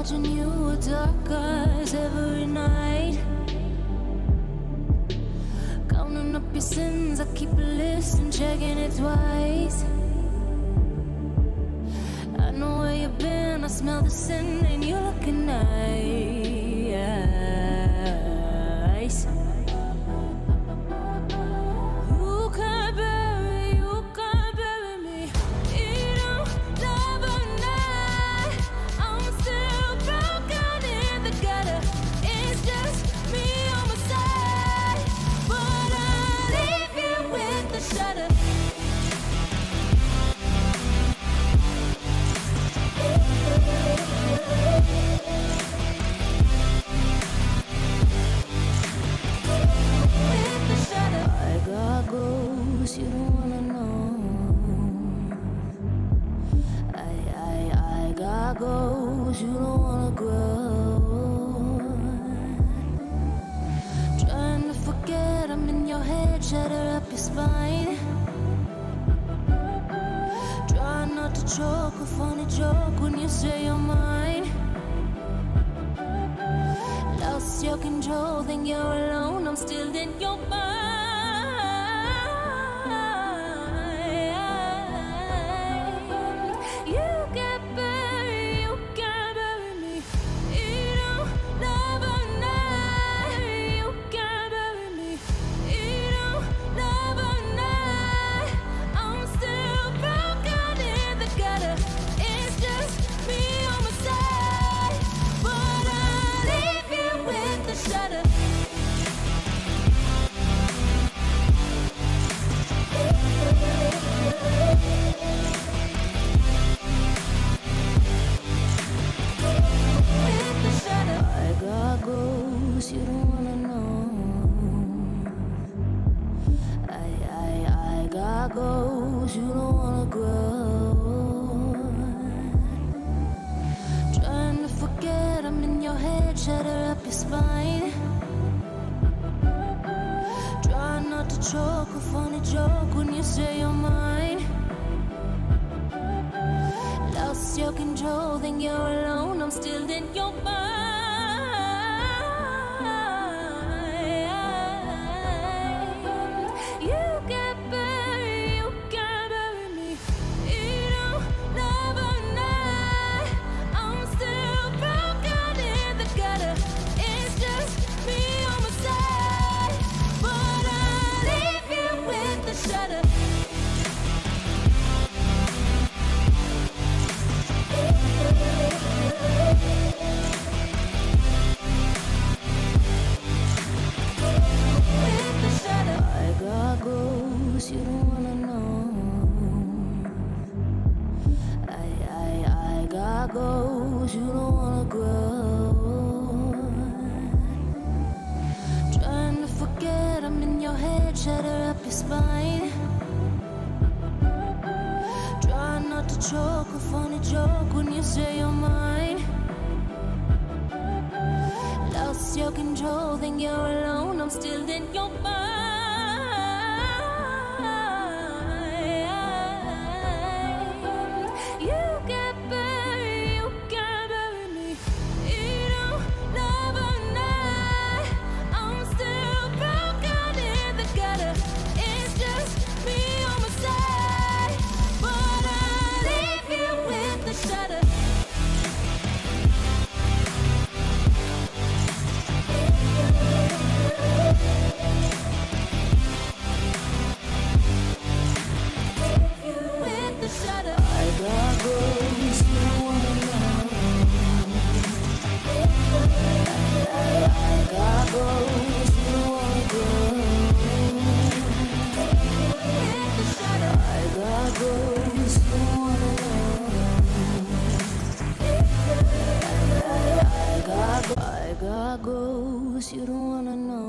watching you with dark eyes every night. Counting up your sins, I keep a list and checking it twice. I know where you've been, I smell the sin and you're looking nice. You don't wanna know. I got goals you don't wanna grow. Trying to forget I'm in your head, shatter up your spine. Try not to choke, a funny joke when you say you're mine. Lost your control, think you're alone, I'm still in your mind. You don't wanna know. I got goals you don't wanna grow. Trying to forget I'm in your head, shatter up your spine. Try not to choke, a funny joke when you say you're mine. Lost your control, think you're alone, I'm still in your mind. You don't wanna know. I got goals you don't wanna grow. Trying to forget I'm in your head, shatter up your spine. Try not to choke, a funny joke when you say you're mine. Lost your control, think you're alone, I'm still in your mind. I got goals you don't wanna know.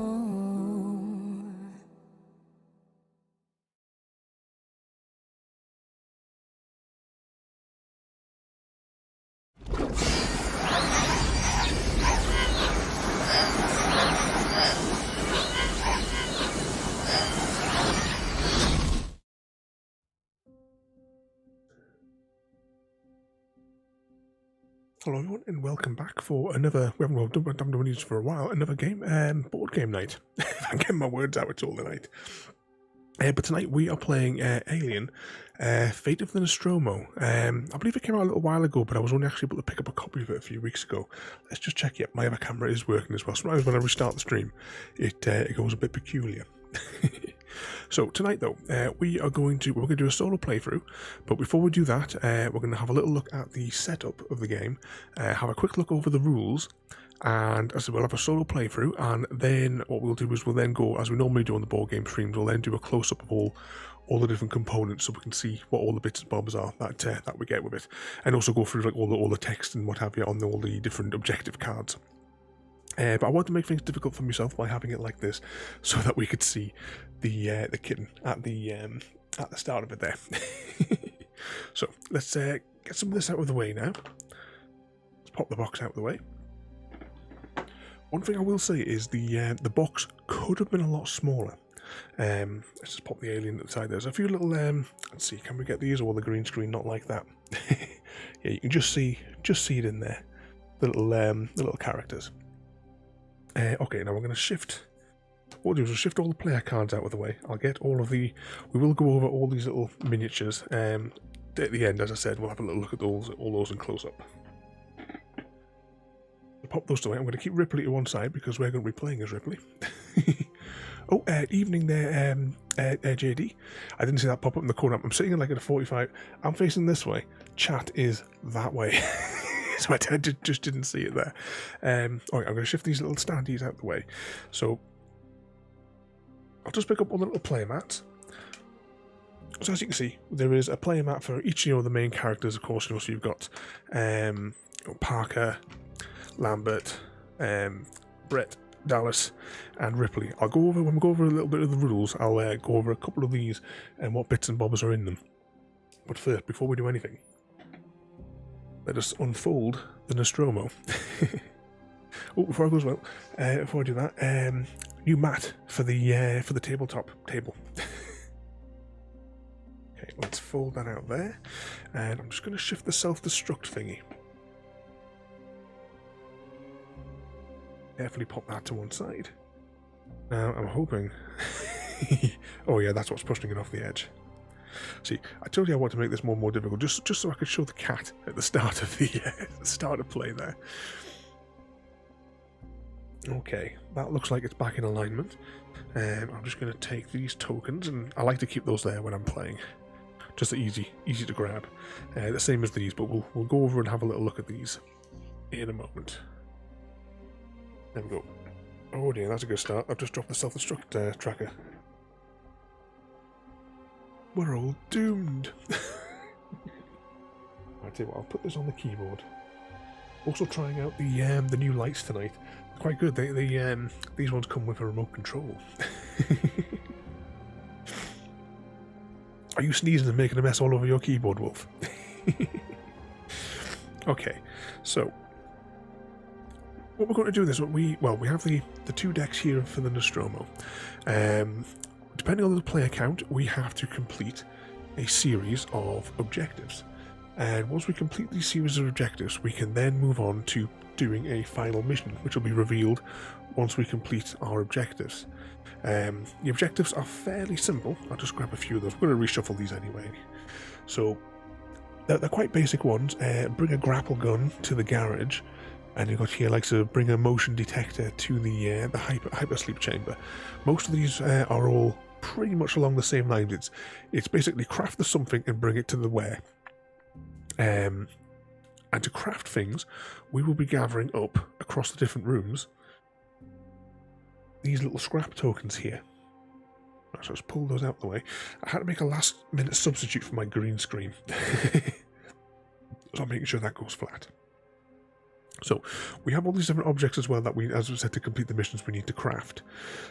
Hello everyone and welcome back for another, we haven't done these for a while, another game, board game night. If I'm getting my words out, it's all the night. But tonight we are playing Alien, Fate of the Nostromo. I believe it came out a little while ago, but I was only actually able to pick up a copy of it a few weeks ago. Let's just check, yep, my other camera is working as well. Sometimes when I restart the stream, it goes a bit peculiar. So tonight though, we're going to do a solo playthrough, but before we do that, we're going to have a little look at the setup of the game, have a quick look over the rules, and as I said, we'll have a solo playthrough, and then what we'll do is we'll then go, as we normally do on the board game streams, we'll then do a close-up of all the different components so we can see what all the bits and bobs are that we get with it, and also go through like all the text and what have you on all the different objective cards. But I want to make things difficult for myself by having it like this, so that we could see the kitten at the start of it there. So let's get some of this out of the way now. Let's pop the box out of the way. One thing I will say is the box could have been a lot smaller. Let's just pop the alien at the side. There's a few little let's see, can we get these or the green screen not like that? Yeah, you can just see it in there. The little characters. Okay, now we're going to shift. What we'll do is we'll shift all the player cards out of the way. I'll get all of the. We will go over all these little miniatures. At the end, as I said, we'll have a little look at all those in close up. I'll pop those away. I'm going to keep Ripley to one side because we're going to be playing as Ripley. Oh, evening there, JD. I didn't see that pop up in the corner. I'm sitting in like at a 45. I'm facing this way. Chat is that way. So I just didn't see it there. Alright, I'm going to shift these little standees out of the way. So I'll just pick up all the little player mats. So as you can see, there is a player mat for each of the main characters, of course. So you've got Parker, Lambert, Brett, Dallas, and Ripley. I'll go over, when we go over a little bit of the rules, I'll go over a couple of these and what bits and bobs are in them. But first, before we do anything, let us unfold the Nostromo. Oh, before I go as well, before I do that, new mat for the tabletop table. Okay, let's fold that out there, and I'm just going to shift the self-destruct thingy. Carefully pop that to one side. Now I'm hoping. Oh yeah, that's what's pushing it off the edge. See, I told you I want to make this more and more difficult, just so I could show the cat at the start of the start of play there. Okay, that looks like it's back in alignment. I'm just going to take these tokens, and I like to keep those there when I'm playing, just easy to grab. The same as these, but we'll go over and have a little look at these in a moment. There we go. Oh dear, that's a good start. I've just dropped the self-destruct tracker. We're all doomed. I tell you what, I'll put this on the keyboard. Also trying out the new lights tonight. Quite good. These ones come with a remote control. Are you sneezing and making a mess all over your keyboard, Wolf? Okay, so what we're going to do is we have the two decks here for the Nostromo. Depending on the player count, we have to complete a series of objectives. And once we complete these series of objectives, we can then move on to doing a final mission, which will be revealed once we complete our objectives. The objectives are fairly simple. I'll just grab a few of those. We're going to reshuffle these anyway. So they're quite basic ones. Bring a grapple gun to the garage. And you've got here, like, to bring a motion detector to the hypersleep chamber. Most of these are all pretty much along the same lines. It's basically craft the something and bring it to the where. And to craft things, we will be gathering up across the different rooms these little scrap tokens here. So let's pull those out of the way. I had to make a last-minute substitute for my green screen. So I'm making sure that goes flat. So we have all these different objects as well that we, as we said, to complete the missions we need to craft.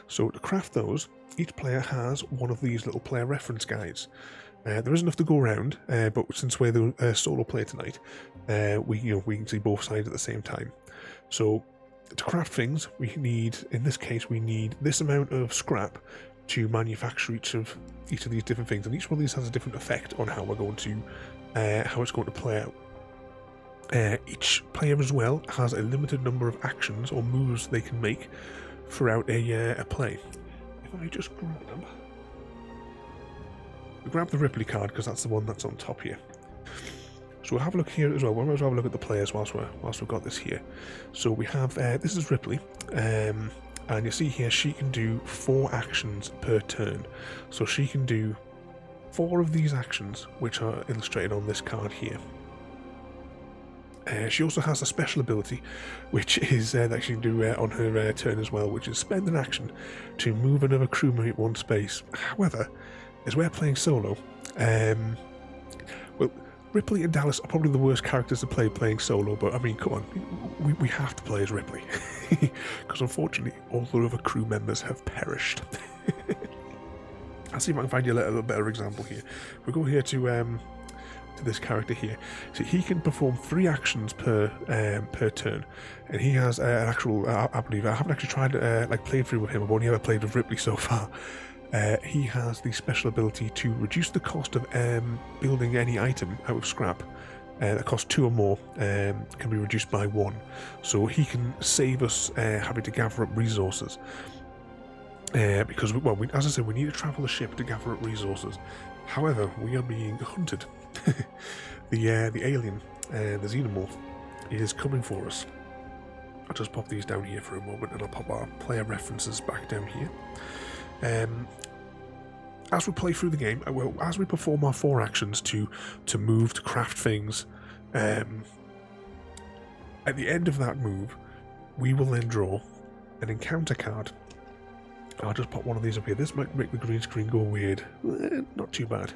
So to craft those, each player has one of these little player reference guides. There is enough to go around, but since we're the solo player tonight, we can see both sides at the same time. So to craft things, we need this amount of scrap to manufacture each of these different things, and each one of these has a different effect on how we're going to how it's going to play out. Each player as well has a limited number of actions or moves they can make throughout a play. If I just grab the Ripley card, because that's the one that's on top here. So we'll have a look here as well. We'll have a look at the players whilst we've got this here. So we have this is Ripley, and you see here she can do 4 actions per turn. So she can do 4 of these actions, which are illustrated on this card here. She also has a special ability, which is that she can do on her turn as well, which is spend an action to move another crewmate 1 space. However, as we're playing solo, well, Ripley and Dallas are probably the worst characters to play playing solo, but I mean, come on, we have to play as Ripley, because unfortunately all the other crew members have perished. I'll see if I can find you a little better example here. We go here to this character here. So he can perform 3 actions per turn, and he has an actual. I believe I haven't actually tried like playing through with him. I've only ever played with Ripley so far. He has the special ability to reduce the cost of building any item out of scrap. That costs 2 or more can be reduced by 1. So he can save us having to gather up resources. Because, well, as I said, we need to travel the ship to gather up resources. However, we are being hunted. The alien, the xenomorph, is coming for us. I'll just pop these down here for a moment, and I'll pop our player references back down here. As we play through the game, well, as we perform our 4 actions to move, to craft things, at the end of that move, we will then draw an encounter card. I'll just pop one of these up here. This might make the green screen go weird. Not too bad.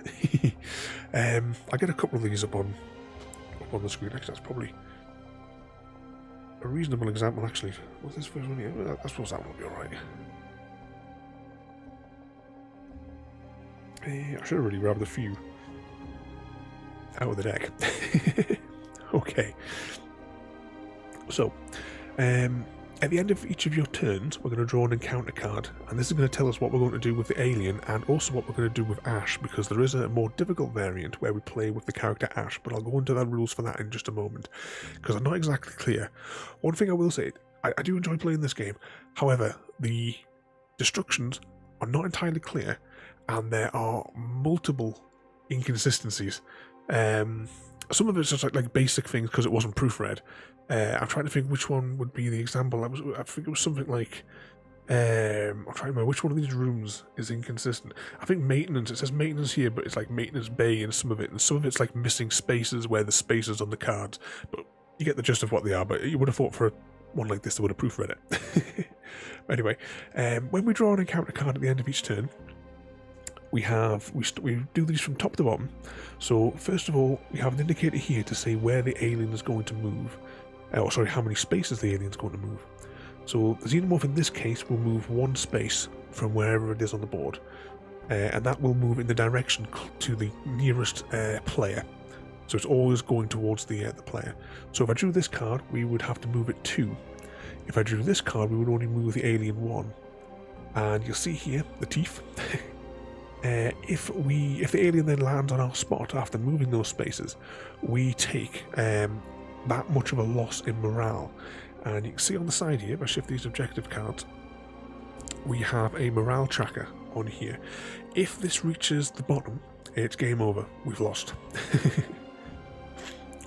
I'll get a couple of these up on the screen. Actually, that's probably a reasonable example, actually. What's this first one here? I suppose that will be alright. I should have really grabbed a few out of the deck. Okay. So, at the end of each of your turns, we're going to draw an encounter card, and this is going to tell us what we're going to do with the alien, and also what we're going to do with Ash, because there is a more difficult variant where we play with the character Ash, but I'll go into the rules for that in just a moment, because I'm not exactly clear. One thing I will say, I do enjoy playing this game, however, the destructions are not entirely clear, and there are multiple inconsistencies. Some of it's just like basic things because it wasn't proofread. I'm trying to think which one would be the example. I think it was something like, I'm trying to remember which one of these rooms is inconsistent. I think maintenance, it says maintenance here, but it's like maintenance bay in some of it, and some of it's like missing spaces where the spaces on the cards, but you get the gist of what they are. But you would have thought for one like this they would have proofread it. Anyway, when we draw an encounter card at the end of each turn, we do these from top to bottom. So first of all, we have an indicator here to say where the alien is going to move. Or sorry, how many spaces the alien is going to move. So the xenomorph in this case will move 1 space from wherever it is on the board, and that will move in the direction to the nearest player. So it's always going towards the player. So if I drew this card, we would have to move it 2. If I drew this card, we would only move the alien 1. And you'll see here the teeth. If the alien then lands on our spot after moving those spaces, we take that much of a loss in morale. And you can see on the side here, if I shift these objective cards, we have a morale tracker on here. If this reaches the bottom, it's game over. We've lost.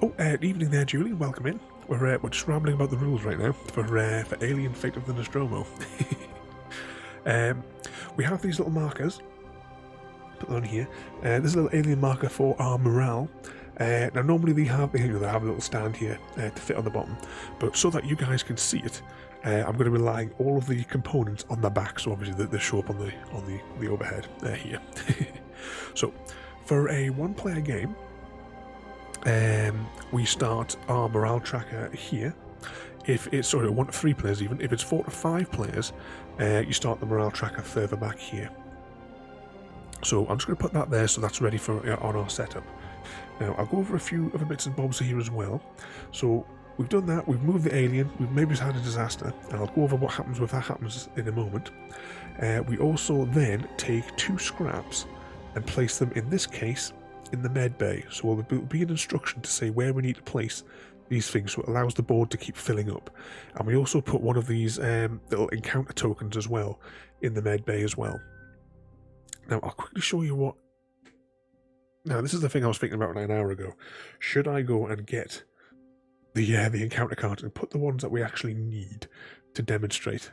Oh, evening there, Julie. Welcome in. We're just rambling about the rules right now for Alien Fate of the Nostromo. We have these little markers on here. There's a little alien marker for our morale. Now normally they have a little stand here to fit on the bottom, but so that you guys can see it, I'm going to rely all of the components on the back, so obviously they show up on the overhead here. So for a 1-player game, we start our morale tracker here. If it's 1 to 3 players, even if it's 4 to 5 players, you start the morale tracker further back here. So I'm just going to put that there, so that's ready for on our setup. Now I'll go over a few other bits and bobs here as well. So we've done that, we've moved the alien, we've maybe had a disaster, and I'll go over what happens if that happens in a moment. We also then take 2 scraps and place them, in this case, in the med bay. So there'll be an instruction to say where we need to place these things, so it allows the board to keep filling up. And we also put one of these little encounter tokens as well in the med bay as well. Now I'll quickly show you what. Now this is the thing I was thinking about an hour ago. Should I go and get the encounter cards and put the ones that we actually need to demonstrate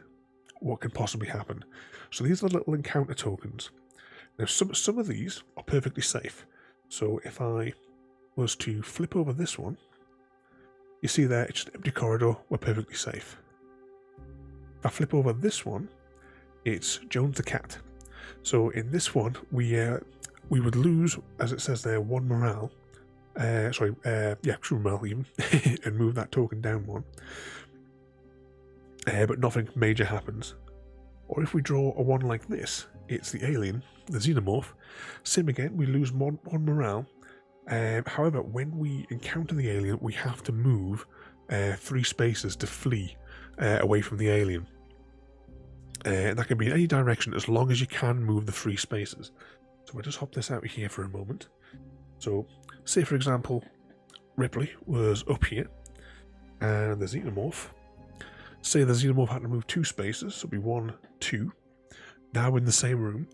what can possibly happen? So these are the little encounter tokens. Now some of these are perfectly safe. So if I was to flip over this one, you see there, it's just an empty corridor, we're perfectly safe. If I flip over this one, it's Jones the cat. So in this one, we would lose, as it says there, 1 morale. True morale even, and move that token down 1. But nothing major happens. Or if we draw a 1 like this, it's the alien, the xenomorph. Same again, we lose 1 morale. However, when we encounter the alien, we have to move 3 spaces to flee away from the alien. And that can be in any direction as long as you can move the 3 spaces. So we'll just hop this out here for a moment. So, say for example, Ripley was up here, and the xenomorph. Say the xenomorph had to move 2 spaces, so it'd be 1, 2. Now in the same room,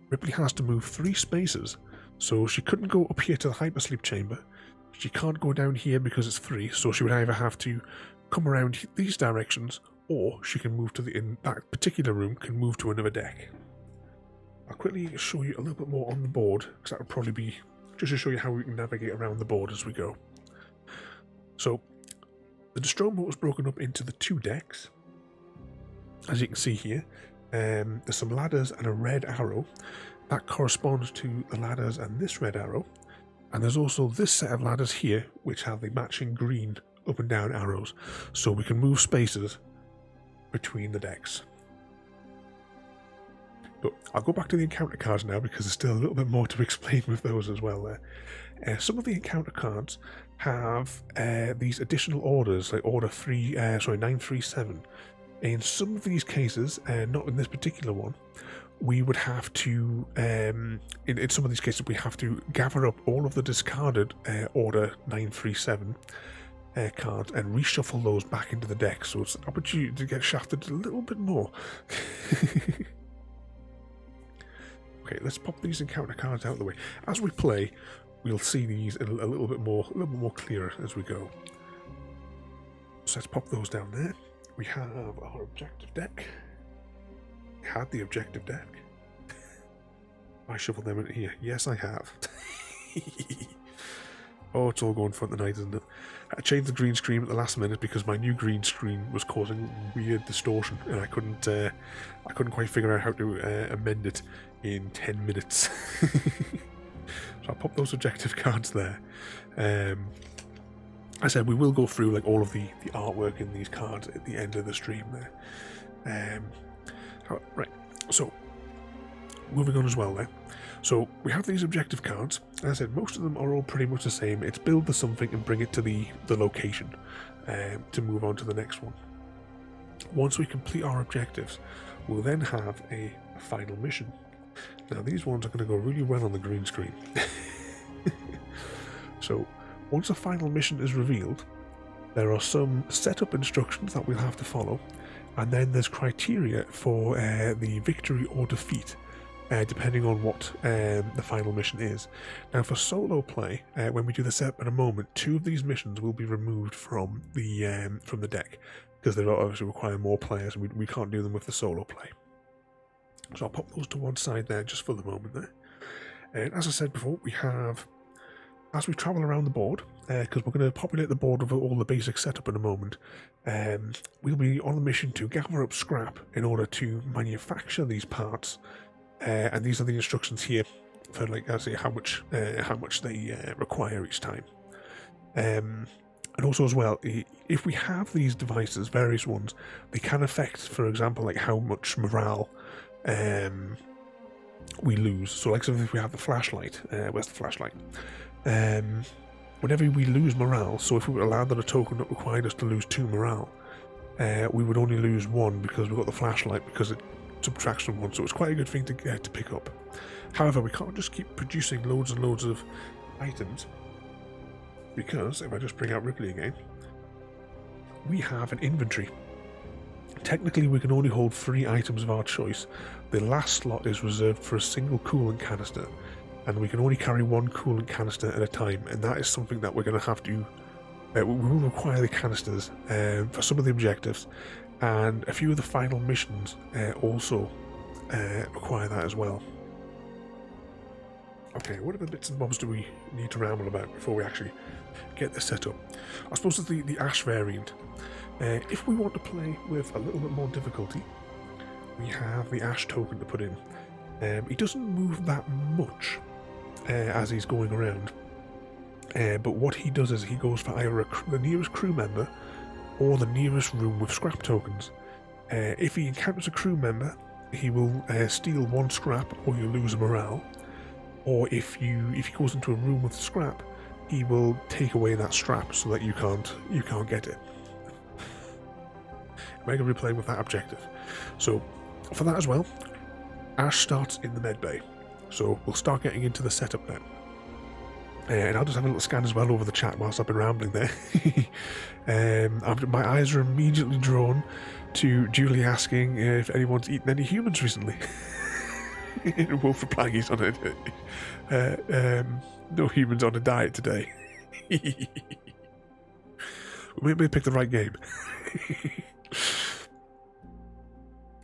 Ripley has to move 3 spaces. So she couldn't go up here to the hypersleep chamber. She can't go down here because it's 3, so she would either have to come around these directions, or she can move to in that particular room, can move to another deck. I'll quickly show you a little bit more on the board, because that would probably be just to show you how we can navigate around the board as we go. So, the Nostromo was broken up into the 2 decks. As you can see here, there's some ladders and a red arrow. That corresponds to the ladders and this red arrow. And there's also this set of ladders here, which have the matching green up and down arrows. So we can move spaces between the decks. But I'll go back to the encounter cards now, because there's still a little bit more to explain with those as well there. Some of the encounter cards have these additional orders, like order 937. In some of these cases, not in this particular one, we would have to, in some of these cases, we have to gather up all of the discarded order 937 cards and reshuffle those back into the deck. So it's an opportunity to get shafted a little bit more. Okay, let's pop these encounter cards out of the way. As we play, we'll see these a little bit more clearer as we go. So let's pop those down there. We have our objective deck. We had the objective deck. I shuffled them in here. Yes, I have. Oh, it's all going fun tonight, isn't it? I changed the green screen at the last minute because my new green screen was causing weird distortion, and I couldn't quite figure out how to amend it in 10 minutes. So I'll pop those objective cards there. I said we will go through like all of the artwork in these cards at the end of the stream there. Right, so moving on as well there. So we have these objective cards. As I said, most of them are all pretty much the same. It's build the something and bring it to the location to move on to the next one. Once we complete our objectives, we'll then have a final mission. Now these ones are going to go really well on the green screen. So once a final mission is revealed, there are some setup instructions that we'll have to follow, and then there's criteria for the victory or defeat, depending on what the final mission is. Now for solo play, when we do the setup in a moment, 2 of these missions will be removed from the deck, because they obviously require more players, and we can't do them with the solo play. So I'll pop those to one side there just for the moment there. And as I said before, we have, as we travel around the board, because we're going to populate the board with all the basic setup in a moment, we'll be on a mission to gather up scrap in order to manufacture these parts, and these are the instructions here for, like, I say, how much they require each time. And also as well, if we have these devices, various ones, they can affect, for example, like how much morale we lose. So like, if we have the flashlight, where's the flashlight? Whenever we lose morale, so if we were allowed that a token that required us to lose 2 morale, we would only lose 1 because we got the flashlight, because it subtracts from 1, so it's quite a good thing to pick up. However, we can't just keep producing loads and loads of items, because if I just bring out Ripley again, we have an inventory. Technically, we can only hold 3 items of our choice. The last slot is reserved for a single coolant canister, and we can only carry 1 coolant canister at a time, and that is something that we're going to have to... we will require the canisters for some of the objectives, and a few of the final missions also require that as well. Okay, what other bits and bobs do we need to ramble about before we actually get this set up? I suppose it's the Ash variant. If we want to play with a little bit more difficulty, we have the Ash token to put in. He doesn't move that much as he's going around, but what he does is he goes for either the nearest crew member or the nearest room with scrap tokens. If he encounters a crew member, he will steal 1 scrap or you lose a morale, or if he goes into a room with scrap, he will take away that scrap so that you can't get it. We're going to be playing with that objective. So for that as well, Ash starts in the med bay. So we'll start getting into the setup now. And I'll just have a little scan as well over the chat whilst I've been rambling there. My eyes are immediately drawn to Julie asking if anyone's eaten any humans recently. Wolf replying he's on it. No humans on a diet today. We may pick the right game.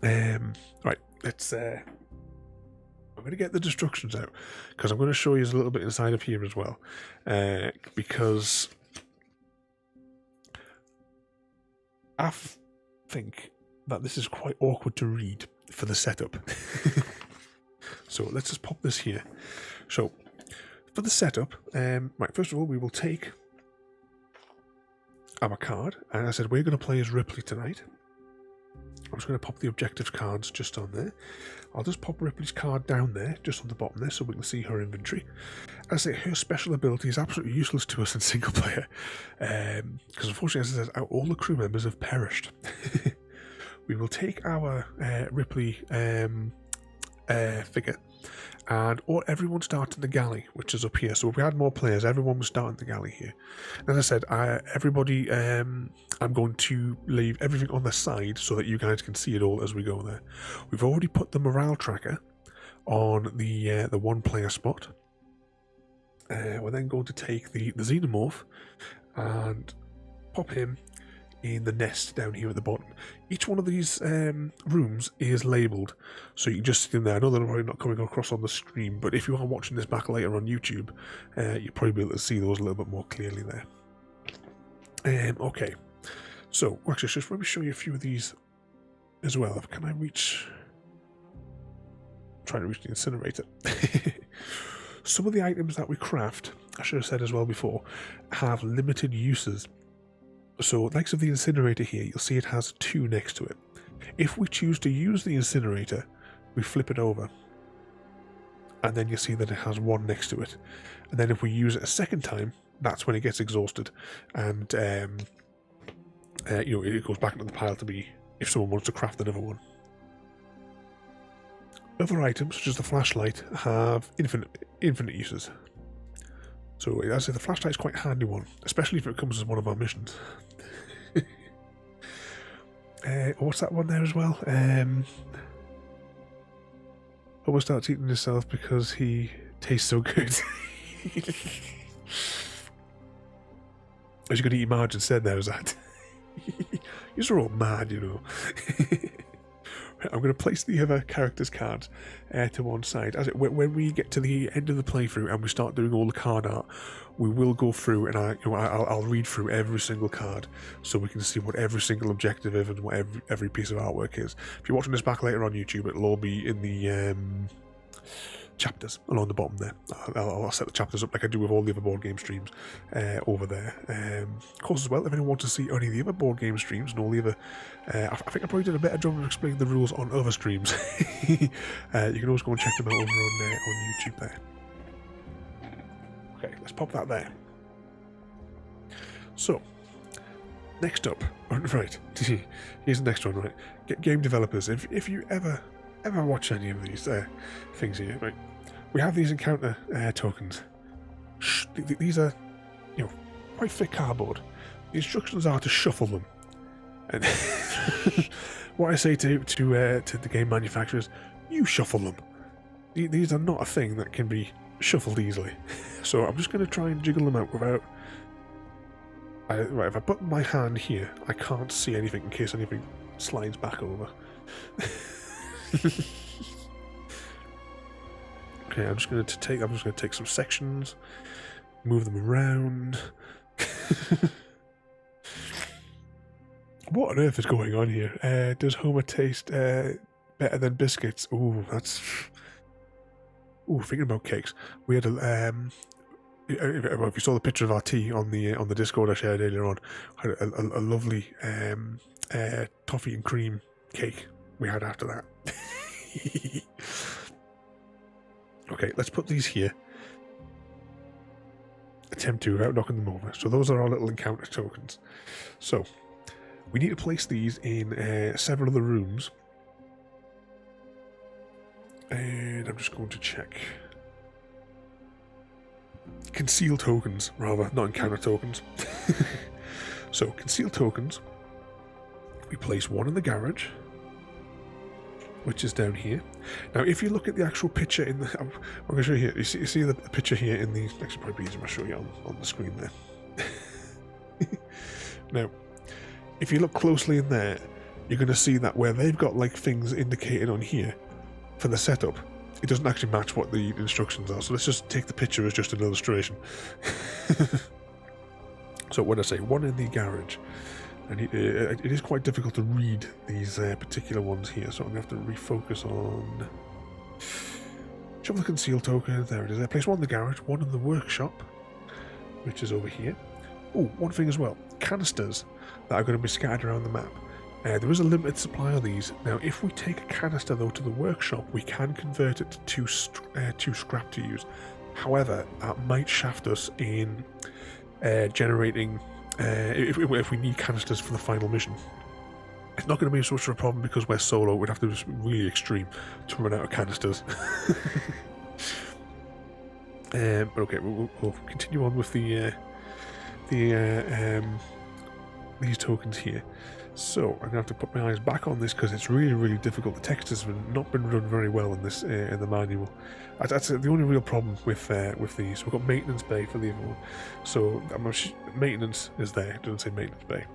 Right, let's I'm going to get the destructions out because I'm going to show you a little bit inside of here as well, because I think that this is quite awkward to read for the setup. So let's just pop this here. So for the setup, right, first of all we will take our card, and I said we're going to play as Ripley tonight. I'm just going to pop the objectives cards just on there. I'll just pop Ripley's card down there, just on the bottom there, so we can see her inventory. As I say, her special ability is absolutely useless to us in single player, because unfortunately, as it says, all the crew members have perished. We will take our Ripley figure, and everyone starts in the galley, which is up here. So if we had more players, everyone would start in the galley here. As I said, everybody, I'm going to leave everything on the side so that you guys can see it all as we go there. We've already put the morale tracker on the 1 player spot. We're then going to take the xenomorph and pop him in the nest down here at the bottom. Each one of these rooms is labelled, so you can just see them there. I know they're probably not coming across on the screen, but if you are watching this back later on YouTube, you'll probably be able to see those a little bit more clearly there. Okay, so actually, just let me show you a few of these as well. Can I reach? I'm trying to reach the incinerator. Some of the items that we craft, I should have said as well before, have limited uses. So, likes of the incinerator here, you'll see it has 2 next to it. If we choose to use the incinerator, we flip it over, and then you'll see that it has 1 next to it. And then if we use it a second time, that's when it gets exhausted, and it goes back into the pile to be if someone wants to craft another one. Other items, such as the flashlight, have infinite uses. So, as I say, the flashlight is quite a handy one, especially if it comes as one of our missions. What's that one there as well? Almost starts eating himself because he tastes so good. As you're going to eat Marge instead there, is that? You're all mad, you know. I'm going to place the other characters' cards to one side. When we get to the end of the playthrough and we start doing all the card art, we will go through and I'll read through every single card so we can see what every single objective is and what every piece of artwork is. If you're watching this back later on YouTube, it'll all be in the chapters along the bottom there. I'll set the chapters up like I do with all the other board game streams over there. Of course, as well, if anyone wants to see any of the other board game streams and all the other, I think I probably did a better job of explaining the rules on other streams. You can always go and check them out over on YouTube there. Okay, let's pop that there. So, next up, right, here's the next one, right? Game developers, if you ever watch any of these things here, right? We have these encounter tokens. These are, quite thick cardboard. The instructions are to shuffle them. And what I say to the game manufacturers, you shuffle them. These are not a thing that can be shuffled easily. So I'm just going to try and jiggle them out without... right, if I put my hand here, I can't see anything in case anything slides back over. Okay, I'm just going to take some sections, move them around. What on earth is going on here? Does Homer taste better than biscuits? Ooh, that's... Ooh, thinking about cakes. We had a... if you saw the picture of our tea on the Discord I shared earlier on, had a lovely toffee and cream cake we had after that. Okay, let's put these here. Attempt to without knocking them over. So those are our little encounter tokens. So we need to place these in several of the rooms. And I'm just going to check. Conceal tokens, rather, not encounter tokens. So, conceal tokens. We place one in the garage, which is down here. Now, if you look at the actual picture in the... I'm going to show you here. You see the picture here in the... Actually, probably easier if I show you on the screen there. Now, if you look closely in there, you're going to see that where they've got like things indicated on here for the setup, it doesn't actually match what the instructions are. So let's just take the picture as just an illustration. So when I say one in the garage, and it is quite difficult to read these particular ones here, so I'm going to have to refocus on... Show the conceal token, there it is. I place one in the garage, one in the workshop, which is over here. Oh, one thing as well, canisters that are going to be scattered around the map. There is a limited supply of these. Now, if we take a canister, though, to the workshop, we can convert it to two scrap to use. However, that might shaft us in generating... if we need canisters for the final mission. It's not going to be so much of a problem because we're solo. We'd have to be really extreme to run out of canisters. But okay, we'll continue on with these tokens here. So I'm gonna have to put my eyes back on this because it's really, really difficult. The text has not been run very well in this in the manual. That's the only real problem with these. We've got maintenance bay for the other one, so maintenance is there. It doesn't say maintenance bay.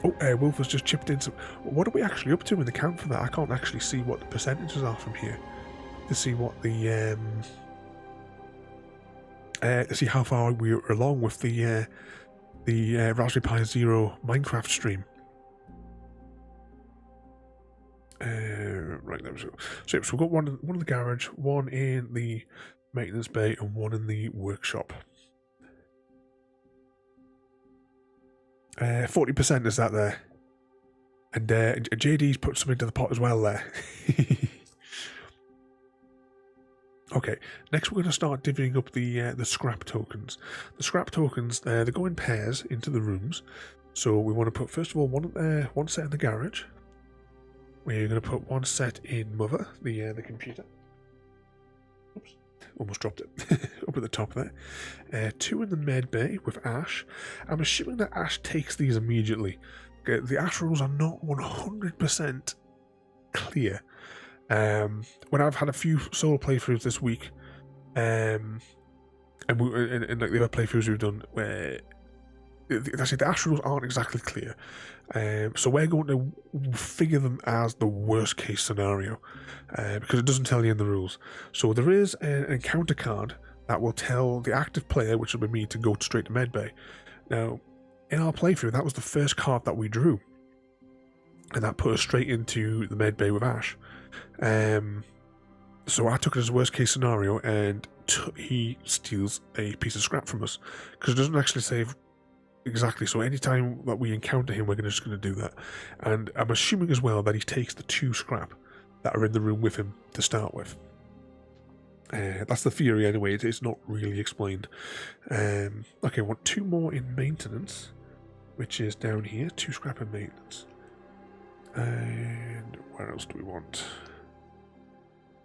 Oh, Wolf has just chipped in some. What are we actually up to in the count for that? I can't actually see what the percentages are from here to see what the to see how far we're along with the Raspberry Pi Zero Minecraft stream. Right, there we go. So we've got one in the garage, one in the maintenance bay, and one in the workshop. 40% is that there. And JD's put some into the pot as well there. Okay, next we're going to start divvying up the scrap tokens. The scrap tokens, they go in pairs into the rooms. So we want to put, first of all, one set in the garage. We're going to put one set in Mother, the computer. Oops, almost dropped it. Up at the top there. Two in the med bay with Ash. I'm assuming that Ash takes these immediately. The Ash rules are not 100% clear. When I've had a few solo playthroughs this week, and like the other playthroughs we've done, where the Ash rules aren't exactly clear, so we're going to figure them as the worst case scenario, because it doesn't tell you in the rules. So there is an encounter card that will tell the active player, which will be me, to go straight to medbay. Now, in our playthrough, that was the first card that we drew, and that put us straight into the medbay with Ash. So I took it as a worst case scenario, and he steals a piece of scrap from us because it doesn't actually say exactly. So anytime that we encounter him, we're just going to do that. And I'm assuming as well that he takes the 2 scrap that are in the room with him to start with. That's the theory anyway. It's not really explained. Okay, I want 2 more in maintenance, which is down here. 2 scrap in maintenance. And where else do we want?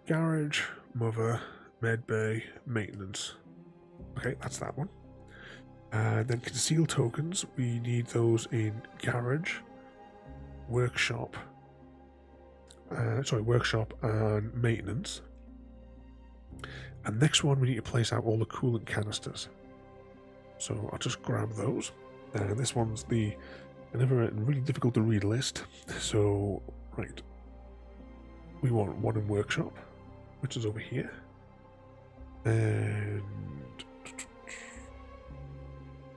Garage, Mother, medbay, maintenance. Okay, that's that one. And then conceal tokens, we need those in garage, workshop, workshop and maintenance. And next one, we need to place out all the coolant canisters. So I'll just grab those. And this one's another really difficult to read list. So, right. We want one in workshop, which is over here. And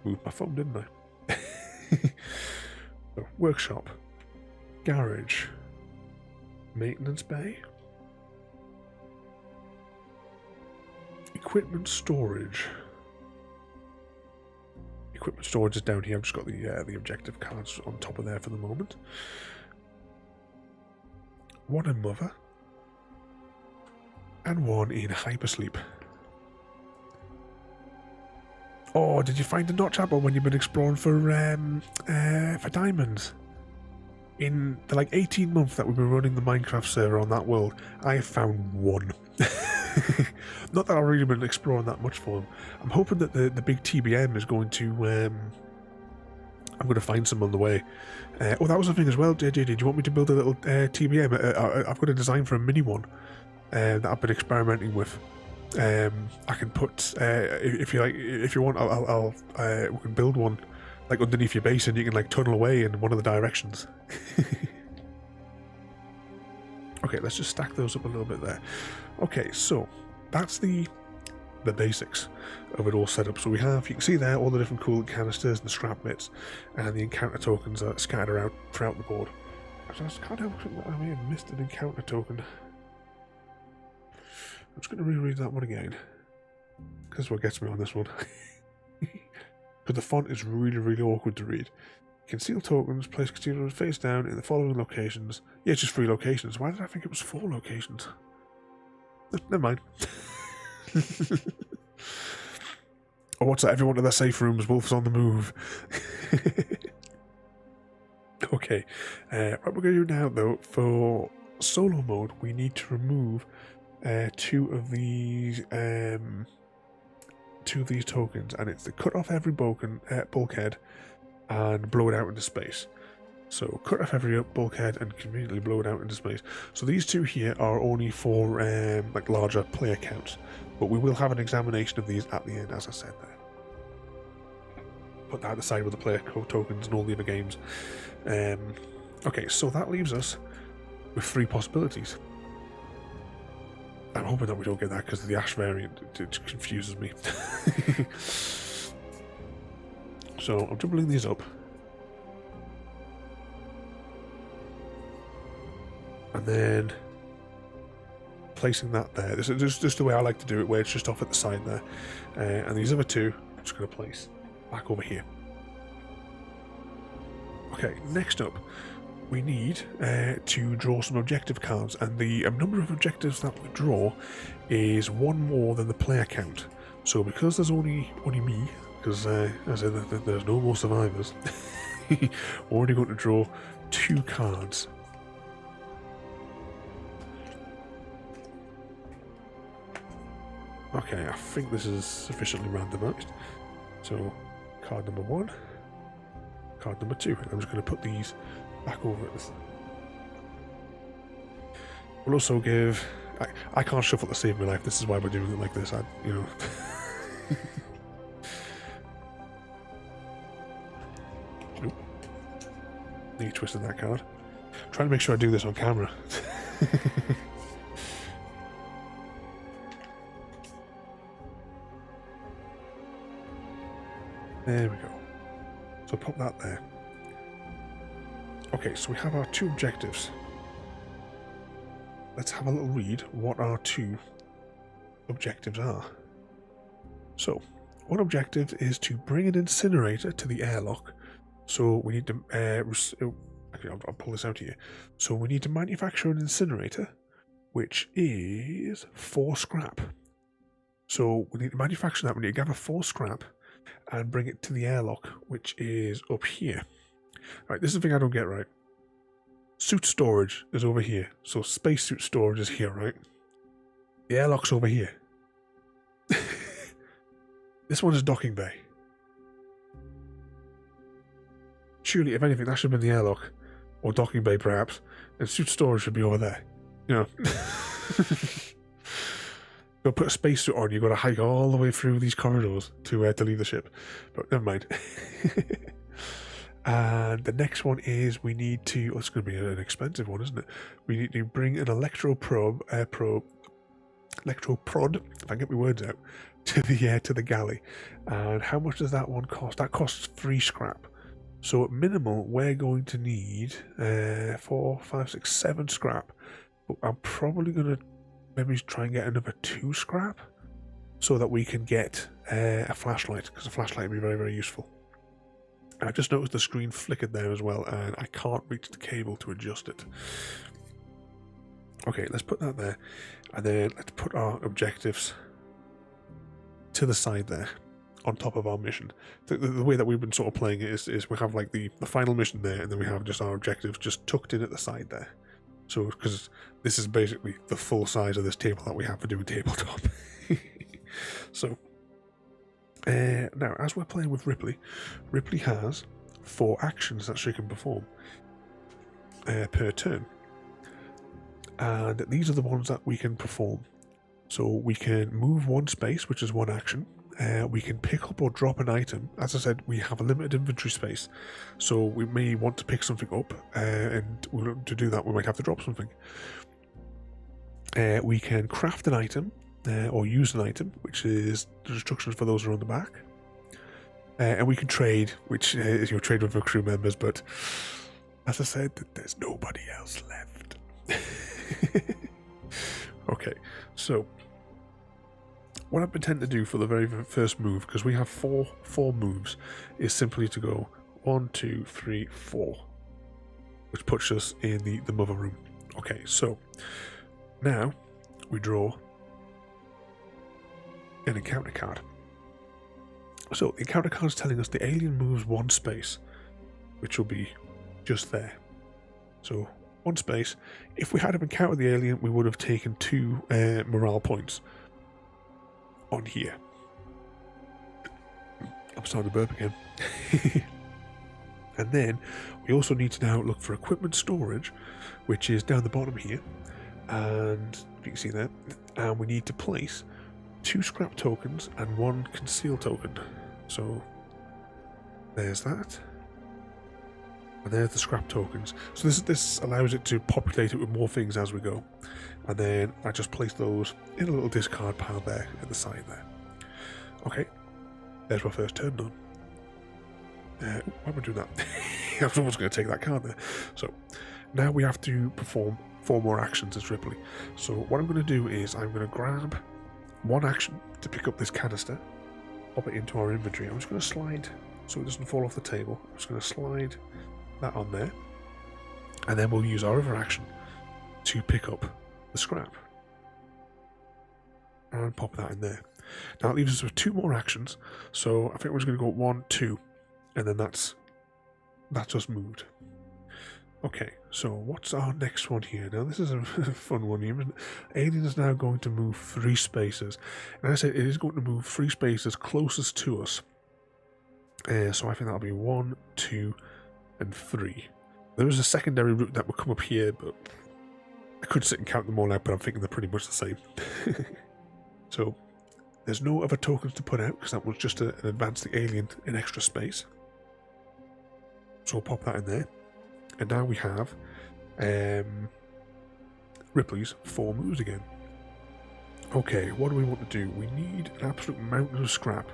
moved my phone, didn't I? So, workshop, garage, maintenance bay, equipment storage. Equipment storage is down here. I've just got the objective cards on top of there for the moment. One in mother, and one in hypersleep. Oh, did you find a notch apple when you've been exploring for diamonds? In the like 18 months that we've been running the Minecraft server on that world, I have found one. Not that I've really been exploring that much for them. I'm hoping that the big TBM is going to. I'm going to find some on the way. Oh, that was the thing as well, JJ. Did you want me to build a little TBM? I've got a design for a mini one that I've been experimenting with. I can put if you like, if you want, we can build one like underneath your base, and you can like tunnel away in one of the directions. Okay, let's just stack those up a little bit there. Okay, so that's the basics of it all set up. So we have, you can see there, all the different coolant canisters and the scrap bits, and the encounter tokens are scattered out throughout the board. I just can't help it, I may have missed an encounter token. I'm just going to reread that one again, because what gets me on this one. Because the font is really, really awkward to read. Conceal tokens, place conceal face down in the following locations. Yeah, it's just 3 locations. Why did I think it was 4 locations? Never mind. Oh, what's that? Everyone in their safe rooms, wolves on the move. Okay, what we're going to do now, though, for solo mode, we need to remove 2 of these tokens, and it's to cut off every bulkhead and blow it out into space. So cut off every bulkhead and conveniently blow it out into space. So these 2 here are only for like larger player counts, but we will have an examination of these at the end, as I said there. Put that aside with the player code tokens and all the other games. Okay, so that leaves us with 3 possibilities. I'm hoping that we don't get that because of the Ash variant. It confuses me. So I'm doubling these up. And then placing that there. This is just the way I like to do it, where it's just off at the side there. And these other 2, I'm just going to place back over here. Okay, next up, we need to draw some objective cards, and the number of objectives that we draw is 1 more than the player count. So because there's only me, because as I said, there's no more survivors, we're only going to draw 2 cards. Okay, I think this is sufficiently randomized. So, card number 1, card number 2. I'm just going to put these back over at this. We'll also give. I can't shuffle to save my life. This is why we're doing it like this. You know. Nope. You twisted that card. Trying to make sure I do this on camera. There we go. So pop that there. Okay, so we have our 2 objectives. Let's have a little read what our 2 objectives are. So, one objective is to bring an incinerator to the airlock. So we need to I'll pull this out here. So we need to manufacture an incinerator, which is 4 scrap. So we need to manufacture that. We need to gather 4 scrap and bring it to the airlock, which is up here. Right, this is the thing I don't get right. Suit storage is over here. So spacesuit storage is here, right? The airlock's over here. This one is docking bay. surely, if anything, that should have been the airlock. Or docking bay, perhaps. And suit storage should be over there. You know. Go put a spacesuit on, you've got to hike all the way through these corridors to leave the ship. But never mind. And the next one is we need to... Oh, it's going to be an expensive one, isn't it? We need to bring an electroprod, if I get my words out, to the galley. And how much does that one cost? That costs 3 scrap. So at minimal, we're going to need 4, 5, 6, 7 scrap. But I'm probably going to maybe try and get another 2 scrap so that we can get a flashlight, because a flashlight would be very, very useful. And I just noticed the screen flickered there as well, and I can't reach the cable to adjust it. Okay, let's put that there, and then let's put our objectives to the side there, on top of our mission. The way that we've been sort of playing it is we have like the final mission there, and then we have just our objectives just tucked in at the side there. So, because this is basically the full size of this table that we have for doing tabletop. So, now as we're playing with Ripley, Ripley has 4 actions that she can perform per turn. And these are the ones that we can perform. So we can move 1 space, which is 1 action. We can pick up or drop an item. As I said, we have a limited inventory space, so we may want to pick something up, and to do that we might have to drop something. We can craft an item, or use an item, which is the instructions for those who are on the back. And we can trade, which is your trade with our crew members, but as I said, there's nobody else left. Okay, so what I've been tending to do for the very first move, because we have four moves, is simply to go 1, 2, 3, 4, which puts us in the mother room. Okay, so now we draw an encounter card. So the encounter card is telling us the alien moves 1 space, which will be just there. So 1 space. If we had encountered the alien, we would have taken 2 morale points on here. I'm starting to burp again. And then we also need to now look for equipment storage, which is down the bottom here, and you can see that. And we need to place 2 scrap tokens and 1 conceal token. So there's that, and there's the scrap tokens. So this allows it to populate it with more things as we go. And then I just place those in a little discard pile there at the side there. Okay, there's my first turn done. Why am I doing that? I was almost going to take that card there. So now we have to perform 4 more actions as Ripley. So what I'm going to do is I'm going to grab 1 action to pick up this canister, pop it into our inventory. I'm just going to slide so it doesn't fall off the table. I'm just going to slide that on there, and then we'll use our other action to pick up the scrap and pop that in there. Now it leaves us with 2 more actions, so I think we're just going to go 1, 2, and then that's us moved. Okay, so what's our next one here? Now this is a fun one here. Alien is now going to move 3 spaces, and as I said, it is going to move 3 spaces closest to us. So I think that'll be 1, 2, and 3. There is a secondary route that will come up here, but I could sit and count them all out, but I'm thinking they're pretty much the same. So there's no other tokens to put out, because that was just an advance the alien in extra space. So I'll pop that in there. And now we have Ripley's 4 moves again. Okay, what do we want to do? We need an absolute mountain of scrap.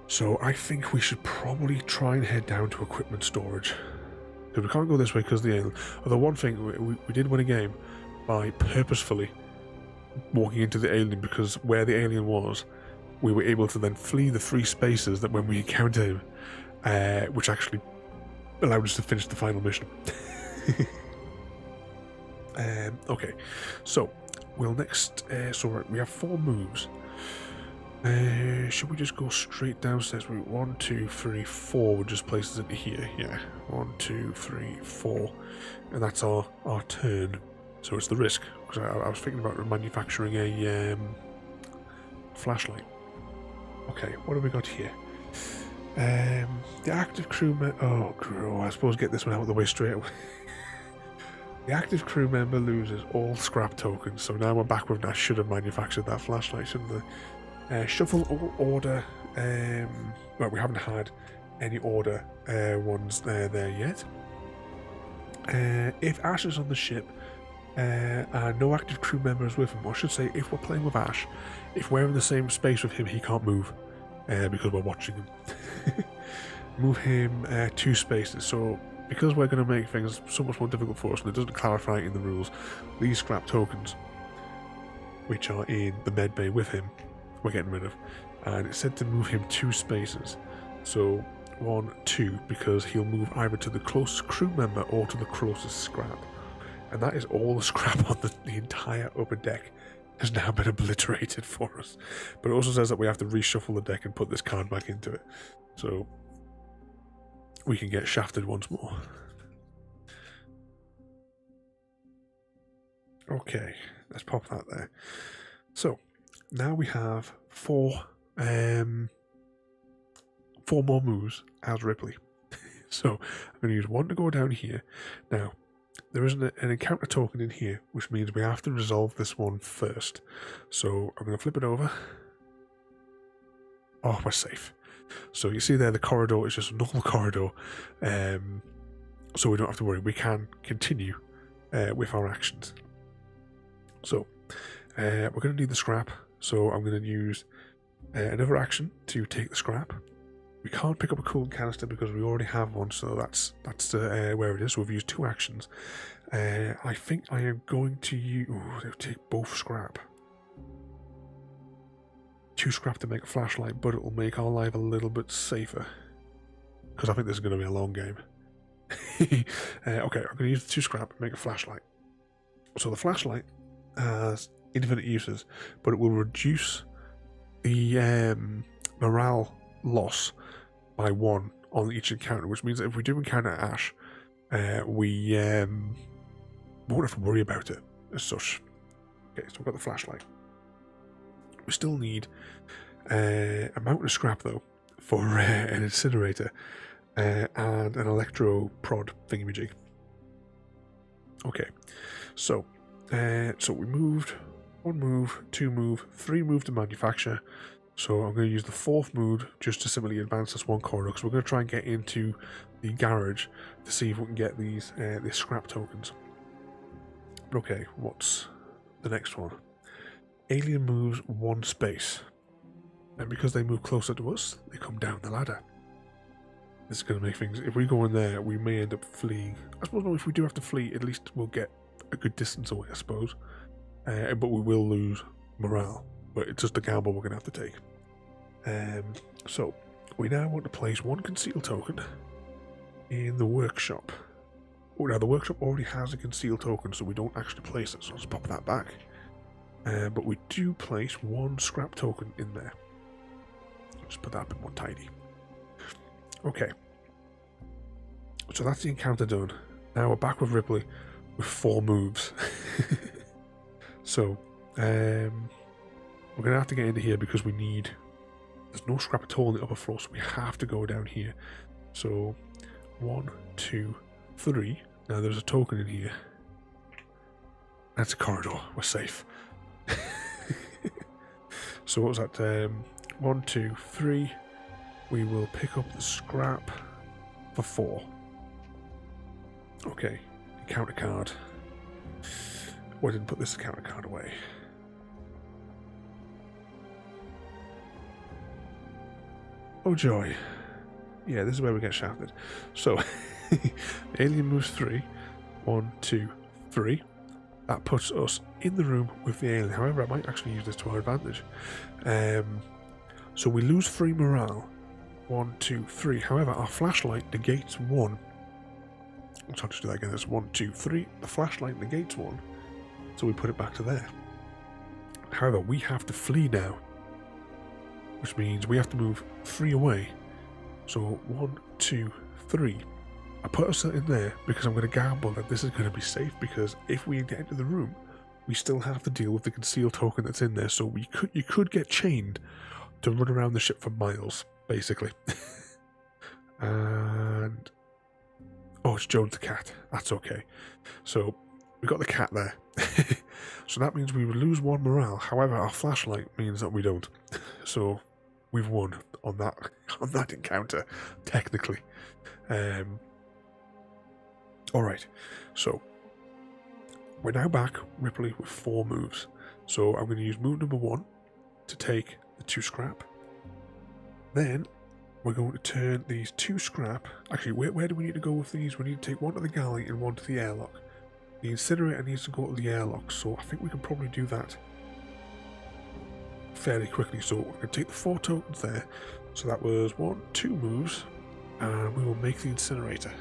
So I think we should probably try and head down to equipment storage. Because we can't go this way because of the alien. Although one thing, we did win a game by purposefully walking into the alien, because where the alien was, we were able to then flee the 3 spaces that when we encountered him, which actually allowed us to finish the final mission. Okay, so we'll next. So right, we have 4 moves. Should we just go straight downstairs? 1, 2, 3, 4 would just place us into here. Yeah, 1, 2, 3, 4, and that's our turn. So it's the risk, because I was thinking about manufacturing a flashlight. Okay, what have we got here? The active crew member... Oh, I suppose get this one out of the way straight away. The active crew member loses all scrap tokens, so now we're back with... I should have manufactured that flashlight, shouldn't I? Shuffle all order... well, we haven't had any order ones there yet. If Ash is on the ship and no active crew members with him, or I should say, if we're playing with Ash, if we're in the same space with him, he can't move because we're watching him. Move him 2 spaces. So because we're going to make things so much more difficult for us, and it doesn't clarify in the rules, these scrap tokens, which are in the med bay with him, we're getting rid of. And it said to move him 2 spaces. So 1, 2, because he'll move either to the closest crew member or to the closest scrap. And that is all the scrap on the entire upper deck has now been obliterated for us. But it also says that we have to reshuffle the deck and put this card back into it. So we can get shafted once more. Okay, let's pop that there. So now we have 4 more moves as Ripley. So I'm going to use 1 to go down here. Now, there is an encounter token in here, which means we have to resolve this one first. So I'm going to flip it over. Oh, we're safe. So you see there, the corridor is just a normal corridor. So we don't have to worry. We can continue with our actions. So we're going to need the scrap. So I'm going to use another action to take the scrap. We can't pick up a coolant canister because we already have one, so that's where it is. So we've used 2 actions. I think I am going to use... Ooh, they'll take both scrap. 2 scrap to make a flashlight, but it will make our life a little bit safer. Because I think this is going to be a long game. Okay, I'm going to use the 2 scrap and make a flashlight. So the flashlight has infinite uses, but it will reduce the morale loss by 1 on each encounter, which means that if we do encounter Ash, we won't have to worry about it as such. Okay, so we've got the flashlight. We still need a mountain of scrap though for an incinerator and an electro prod thingamajig. Okay, so we moved 1 move, 2 move, 3 move to manufacture. So I'm going to use the 4th move just to simply advance this 1 corridor, because we're going to try and get into the garage to see if we can get these scrap tokens. Okay, what's the next one? Alien moves 1 space, and because they move closer to us, they come down the ladder. This is going to make things... If we go in there, we may end up fleeing. I suppose no, if we do have to flee, at least we'll get a good distance away, I suppose. But we will lose morale. But it's just a gamble we're going to have to take. So, we now want to place 1 conceal token in the workshop. Oh, now the workshop already has a conceal token, so we don't actually place it, so let's pop that back. But we do place 1 scrap token in there. Just put that up in 1 tidy. Okay. So that's the encounter done. Now we're back with Ripley with 4 moves. So, we're going to have to get into here because we need... There's no scrap at all on the upper floor, so we have to go down here. So, 1, 2, 3. Now there's a token in here. That's a corridor. We're safe. So what was that? 1, 2, 3. We will pick up the scrap for 4. Okay. Encounter card. Oh, I didn't put this encounter card away. Oh joy. Yeah, this is where we get shafted. So, alien moves 3. 1, 2, 3. That puts us in the room with the alien. However, I might actually use this to our advantage. So we lose 3 morale. 1, 2, 3. However, our flashlight negates 1. So I'll just do that again. That's 1, 2, 3. The flashlight negates 1. So we put it back to there. However, we have to flee now. Which means we have to move 3 away. So 1, 2, 3. I put us in there because I'm going to gamble that this is going to be safe, because if we get into the room, we still have to deal with the concealed token that's in there. So you could get chained to run around the ship for miles, basically. And oh, it's Jones the cat. That's okay. So we got the cat there. So that means we would lose 1 morale. However, our flashlight means that we don't. So we've won on that encounter, technically. Alright, so we're now back, Ripley, with 4 moves. So I'm going to use move number 1 to take the 2 scrap. Then we're going to turn these 2 scrap. Actually, where do we need to go with these? We need to take 1 to the galley and 1 to the airlock. The incinerator needs to go to the airlock, so I think we can probably do that fairly quickly. So we're going to take the 4 tokens there. So that was 2 moves, and we will make the incinerator.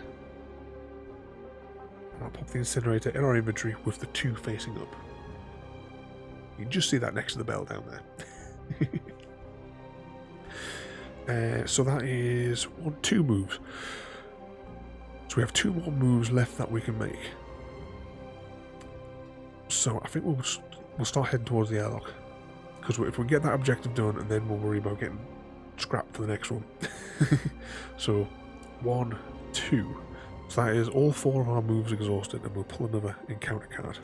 And I'll pop the incinerator in our inventory with the 2 facing up. You can just see that next to the bell down there. So that is 2 moves. So we have 2 more moves left that we can make. So I think we'll start heading towards the airlock, because if we get that objective done, and then we'll worry about getting scrapped for the next one. So 1, 2. So that is all 4 of our moves exhausted, and we'll pull another encounter card.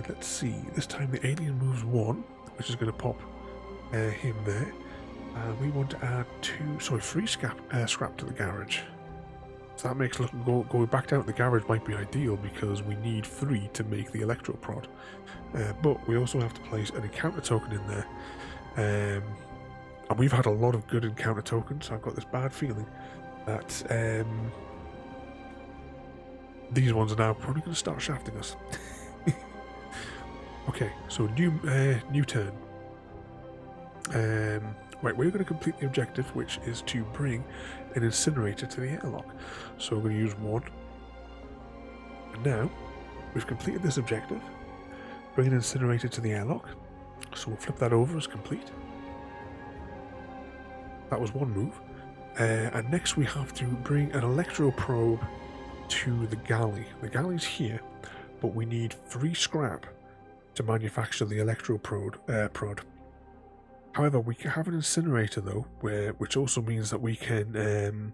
Let's see. This time the alien moves 1, which is going to pop him there. We want to add 3 scrap to the garage. So that makes going back down to the garage might be ideal, because we need 3 to make the electroprod. But we also have to place an encounter token in there. And we've had a lot of good encounter tokens, so I've got this bad feeling that these ones are now probably going to start shafting us. Okay, so new turn. Right, we're going to complete the objective, which is to bring an incinerator to the airlock. So we're going to use 1. And now, we've completed this objective. Bring an incinerator to the airlock. So we'll flip that over as complete. That was 1 move. And next we have to bring an electroprobe to the galley. The galley's here, but we need 3 scrap to manufacture the electroprod. However, we can have an incinerator though, which also means that we can,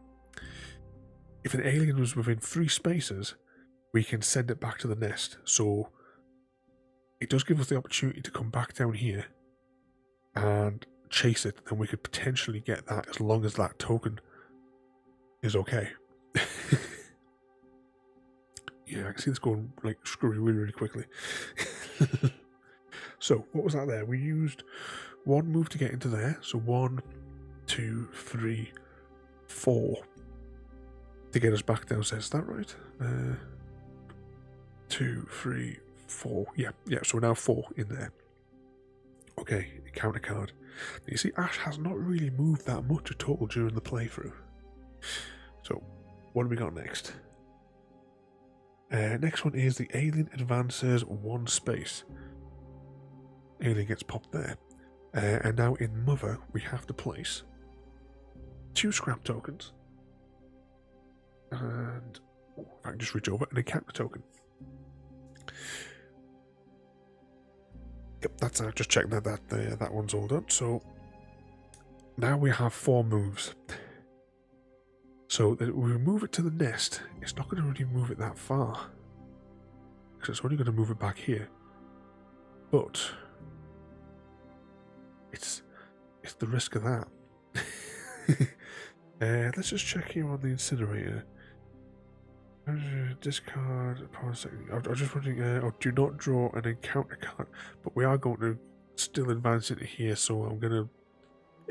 if an alien was within 3 spaces, we can send it back to the nest. So it does give us the opportunity to come back down here and chase it, and we could potentially get that as long as that token is okay. Yeah, I can see this going like screwy really quickly. So what was that there? We used 1 move to get into there. So 1, 2, 3, 4 to get us back downstairs. Is that right? 2, 3, 4. Yeah. So we're now 4 in there. Okay, encounter card. You see, Ash has not really moved that much at all during the playthrough. So, what have we got next? Next one is the alien advances 1 space. Alien gets popped there. And now in Mother, we have to place 2 scrap tokens. And if I can just reach over, an encounter token. Yep, that's just checking that one's all done. So now we have 4 moves. So that we move it to the nest. It's not going to really move it that far, because it's only going to move it back here. But it's the risk of that. Let's just check here on the incinerator. Discard upon second. I'm just wondering. Do not draw an encounter card, but we are going to still advance into here, so I'm going to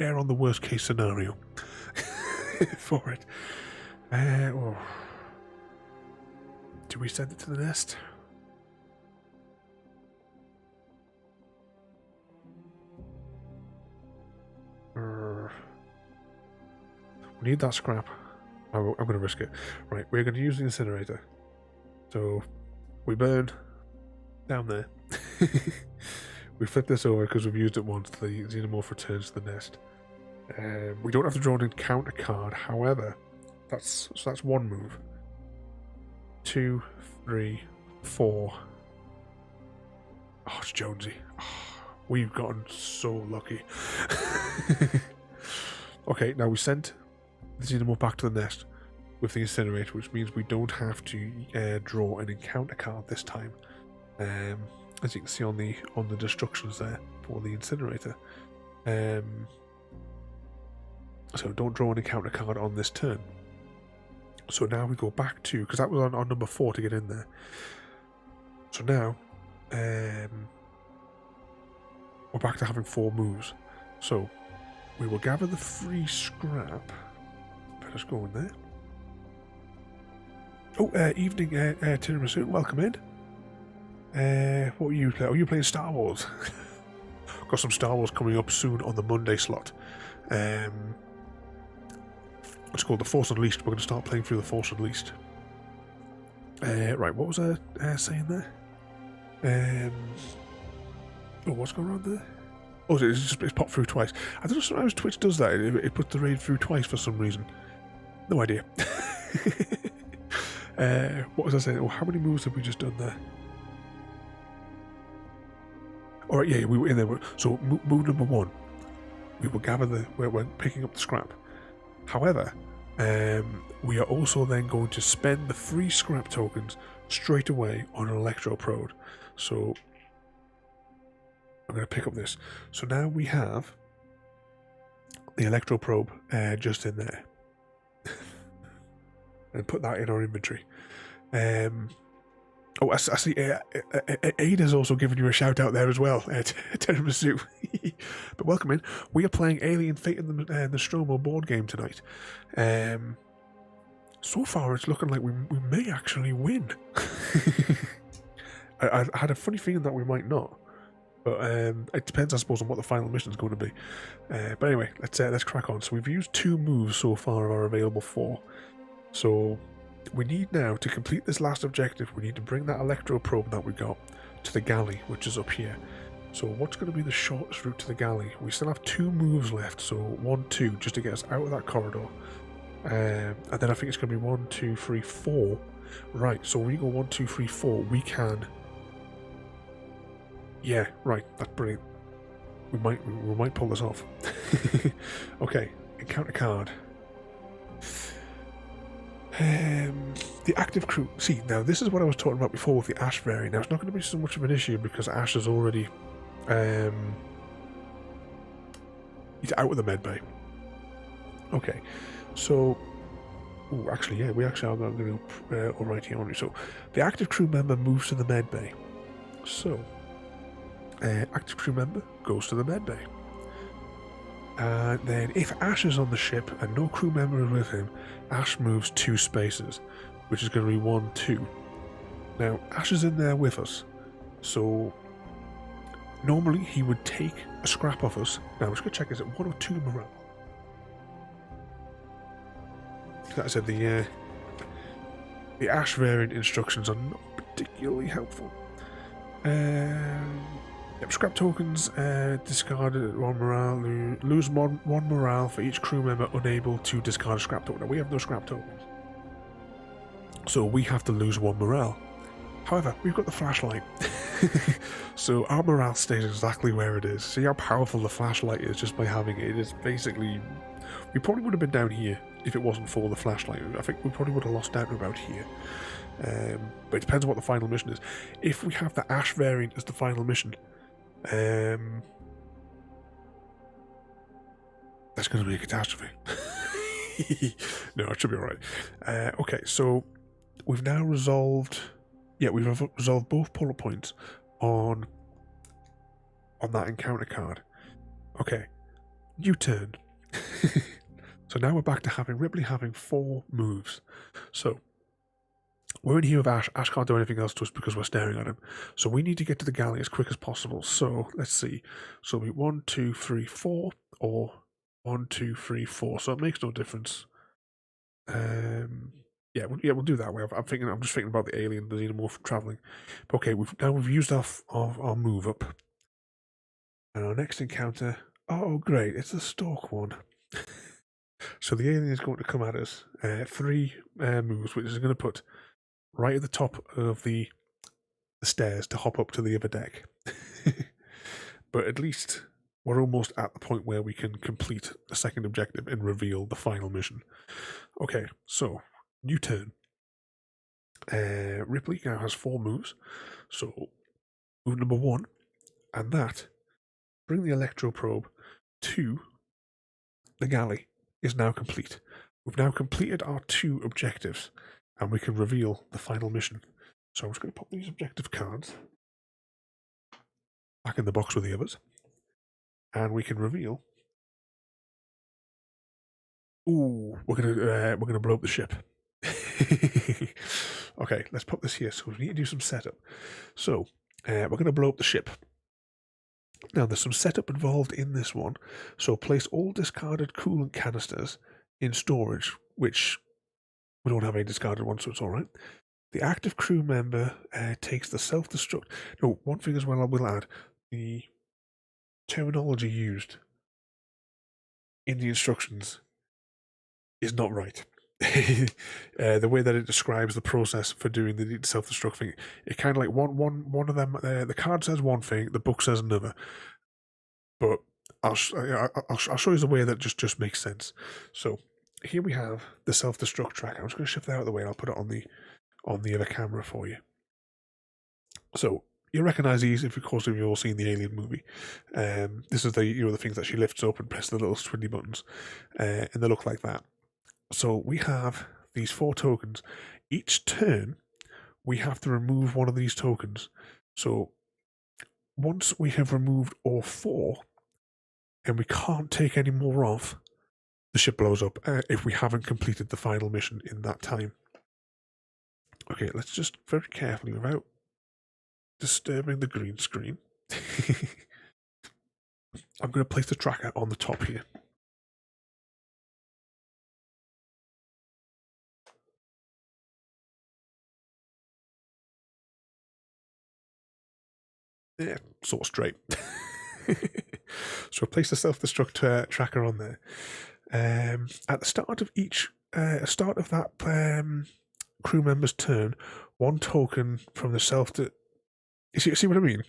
err on the worst case scenario for it. Do we send it to the nest? We need that scrap. I'm going to risk it. Right, we're going to use the incinerator. So we burn down there. We flip this over because we've used it once. The xenomorph returns to the nest. We don't have to draw an encounter card. However, that's 1 move. 2, 3, 4. Oh, it's Jonesy. Oh, we've gotten so lucky. Okay, now we sent the Xenomorph back to the nest with the incinerator, which means we don't have to draw an encounter card this time. As you can see on the destructions there for the incinerator. So don't draw an encounter card on this turn. So now we go back to, because that was on number 4 to get in there. So now we're back to having 4 moves. So we will gather the free scrap. Let us go in there. Oh, evening, Tiramisu. Welcome in. What are you playing? Are you playing Star Wars? Got some Star Wars coming up soon on the Monday slot. It's called The Force Unleashed. We're going to start playing through The Force Unleashed. Right, what was I saying there? Oh, what's going on there? Oh, it's popped through twice. I don't know sometimes Twitch does that. It puts the raid through twice for some reason. No idea. What was I saying? Oh, how many moves have we just done there? Alright, yeah, we were in there. So, move number 1. We will gather we're picking up the scrap. However, we are also then going to spend the free scrap tokens straight away on an electroprobe. So, I'm going to pick up this. So now we have the electroprobe just in there. And put that in our inventory. Oh, I see. Ada's also giving you a shout out there as well, Tiramisu. But welcome in. We are playing Alien Fate in the Nostromo board game tonight. So far, it's looking like we may actually win. I had a funny feeling that we might not, but it depends, I suppose, on what the final mission is going to be. But anyway, let's crack on. So we've used 2 moves so far of our available 4. So we need now to complete this last objective. We need to bring that electroprobe that we got to the galley, which is up here. So what's going to be the shortest route to the galley? We still have 2 moves left, so 1, 2, just to get us out of that corridor. And then I think it's going to be 1, 2, 3, 4. Right, so when we go 1, 2, 3, 4, we can... Yeah, right, that's brilliant. We might pull this off. Okay, encounter card. The active crew. See, now this is what I was talking about before with the Ash variant. Now it's not going to be so much of an issue because Ash is already he's out of the med bay. Okay, so actually, yeah, we actually are going to go alright here, aren't we? So the active crew member moves to the med bay. So active crew member goes to the med bay. And then if Ash is on the ship and no crew member is with him, Ash moves 2 spaces, which is going to be 1, 2. Now, Ash is in there with us, so normally he would take a scrap off us. Now, I'm just going to check, is it 1 or 2 morale? Like I said, the Ash variant instructions are not particularly helpful. Yep, scrap tokens, discarded 1 morale, lose 1 morale for each crew member unable to discard a scrap token. Now, we have no scrap tokens, so we have to lose 1 morale. However, we've got the flashlight, so our morale stays exactly where it is. See how powerful the flashlight is just by having it. It's basically... We probably would have been down here if it wasn't for the flashlight. I think we probably would have lost down to about here. But it depends on what the final mission is. If we have the Ash variant as the final mission, that's going to be a catastrophe. No, it should be alright. Okay, so we've now resolved... Yeah, we've resolved both bullet points on that encounter card. Okay, new turn. So now we're back to having Ripley having 4 moves. So we're in here with Ash. Ash can't do anything else to us because we're staring at him. So we need to get to the galley as quick as possible. So let's see. So it'll be 1, 2, 3, 4, or 1, 2, 3, 4. So it makes no difference. Yeah, we'll do that way. I'm just thinking about the alien, the xenomorph traveling. But okay, we've used our move up, and our next encounter. Oh, great! It's a stalk one. So the alien is going to come at us. 3 moves, which is going to put right at the top of the stairs to hop up to the other deck. But at least we're almost at the point where we can complete the second objective and reveal the final mission. Okay, so new turn. Ripley now has 4 moves. So move number 1, and that, bring the electro probe to the galley, is now complete. We've now completed our 2 objectives, and we can reveal the final mission. So I'm just going to pop these objective cards back in the box with the others, and we can reveal. Ooh, we're gonna blow up the ship. Okay, let's put this here. So we need to do some setup. So we're gonna blow up the ship. Now there's some setup involved in this one. So place all discarded coolant canisters in storage, which we don't have any discarded ones, so it's all right. The active crew member takes the self-destruct. No, one thing as well I will add: the terminology used in the instructions is not right. The way that it describes the process for doing the self-destruct thing, it kind of like one of them. The card says one thing, the book says another. But I'll show you the way that just makes sense. So here we have the self-destruct tracker. I'm just going to shift that out of the way. And I'll put it on the other camera for you. So you recognise these, if of course you've all seen the Alien movie. This is the things that she lifts up and presses the little twinny buttons, and they look like that. So we have these 4 tokens. Each turn, we have to remove one of these tokens. So once we have removed all 4, and we can't take any more off, the ship blows up if we haven't completed the final mission in that time. Okay, let's just very carefully, without disturbing the green screen, I'm going to place the tracker on the top here. Yeah, sort of straight. So place the self-destruct tracker on there. At the start of that crew member's turn, 1 token from the You see what I mean?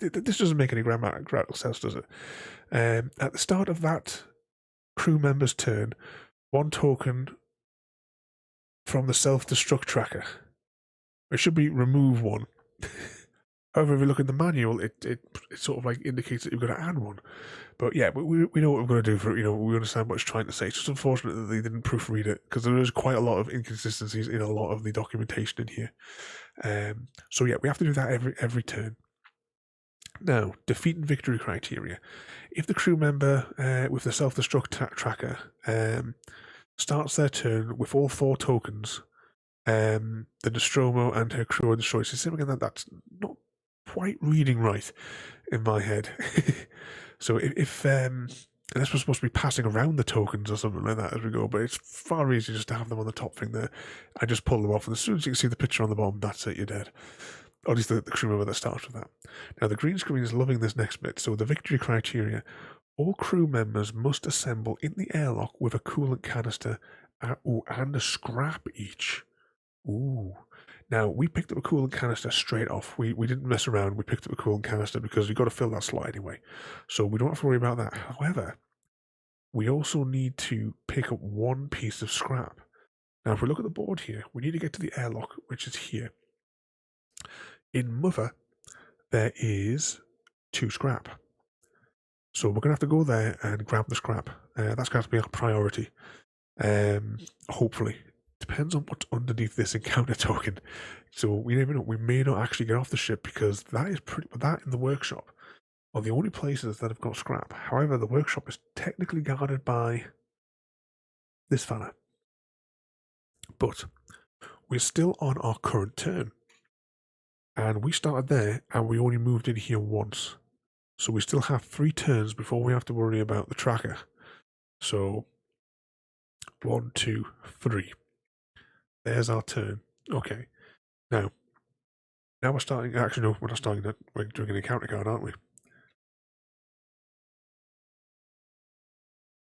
This doesn't make any grammatical sense, does it? At the start of that crew member's turn, 1 token from the self-destruct tracker. It should be remove 1. However, if you look in the manual, it sort of like indicates that you've got to add 1. But yeah, we know what we've got to do for it. We understand what it's trying to say. It's just unfortunate that they didn't proofread it, because there is quite a lot of inconsistencies in a lot of the documentation in here. So yeah, we have to do that every turn. Now, defeat and victory criteria. If the crew member with the self-destruct tracker starts their turn with all 4 tokens, the Nostromo and her crew are destroyed. So again, that's not quite reading right in my head. So if unless we're supposed to be passing around the tokens or something like that as we go, but it's far easier just to have them on the top thing there. I just pull them off, and as soon as you can see the picture on the bottom, that's it, you're dead. Or at least the crew member that starts with that. Now, the green screen is loving this next bit. So the victory criteria: all crew members must assemble in the airlock with a coolant canister and a scrap each. Ooh. Now, we picked up a coolant canister straight off. We didn't mess around. We picked up a coolant canister because we've got to fill that slot anyway. So we don't have to worry about that. However, we also need to pick up 1 piece of scrap. Now, if we look at the board here, we need to get to the airlock, which is here. In Mother, there is 2 scrap. So we're going to have to go there and grab the scrap. That's going to be our priority. Hopefully. Depends on what's underneath this encounter token. So we never know. We may not actually get off the ship, because that in the workshop are the only places that have got scrap. However, the workshop is technically guarded by this fella. But we're still on our current turn. And we started there, and we only moved in here once. So we still have 3 turns before we have to worry about the tracker. So 1, 2, 3. There's our turn. Okay. Now we're starting. Actually, no, we're not starting that. We're doing an encounter card, aren't we?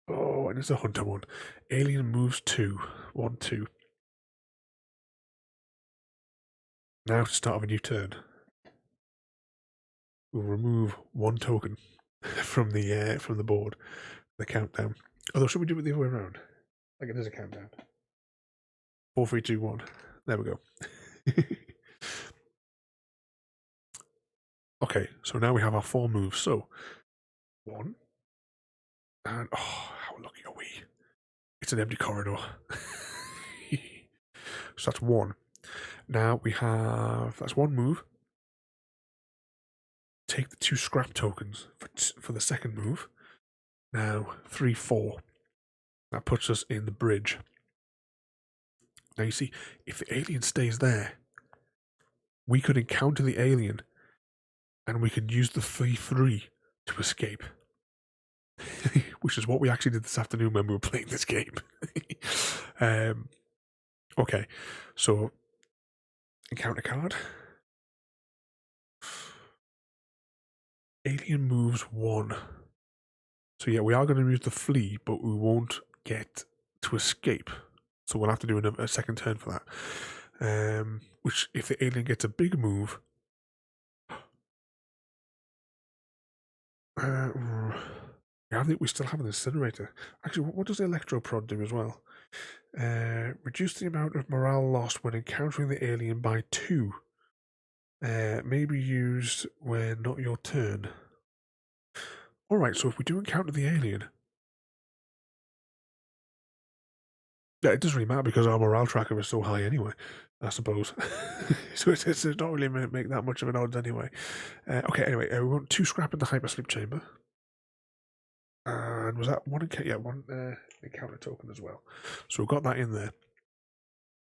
Oh, and it's a hunter one. Alien moves 2. 1, 2. Now to start of a new turn. We'll remove 1 token. from the board, the countdown. Although, should we do it the other way around? Like it is a countdown. 4, 3, 2, 1. There we go. Okay, so now we have our 4 moves. So 1, and oh, how lucky are we? It's an empty corridor. So that's 1. Now we have, that's 1 move. Take the 2 scrap tokens for the second move. Now 3, 4. That puts us in the bridge. Now you see, if the alien stays there, we could encounter the alien and we could use the 3-3 to escape. Which is what we actually did this afternoon when we were playing this game. Okay, so encounter card. Alien moves 1. So yeah, we are going to use the flee, but we won't get to escape. So we'll have to do a second turn for that. Which, if the alien gets a big move... I think we still have an incinerator. Actually, what does the electroprod do as well? Reduce the amount of morale lost when encountering the alien by 2. May be used when not your turn. Alright, so if we do encounter the alien... Yeah, it doesn't really matter because our morale tracker is so high anyway, I suppose. So it's not really make that much of an odds anyway. Okay, anyway, we want 2 scrap in the hypersleep chamber. And was that 1 encounter? Yeah, 1 encounter token as well. So we've got that in there.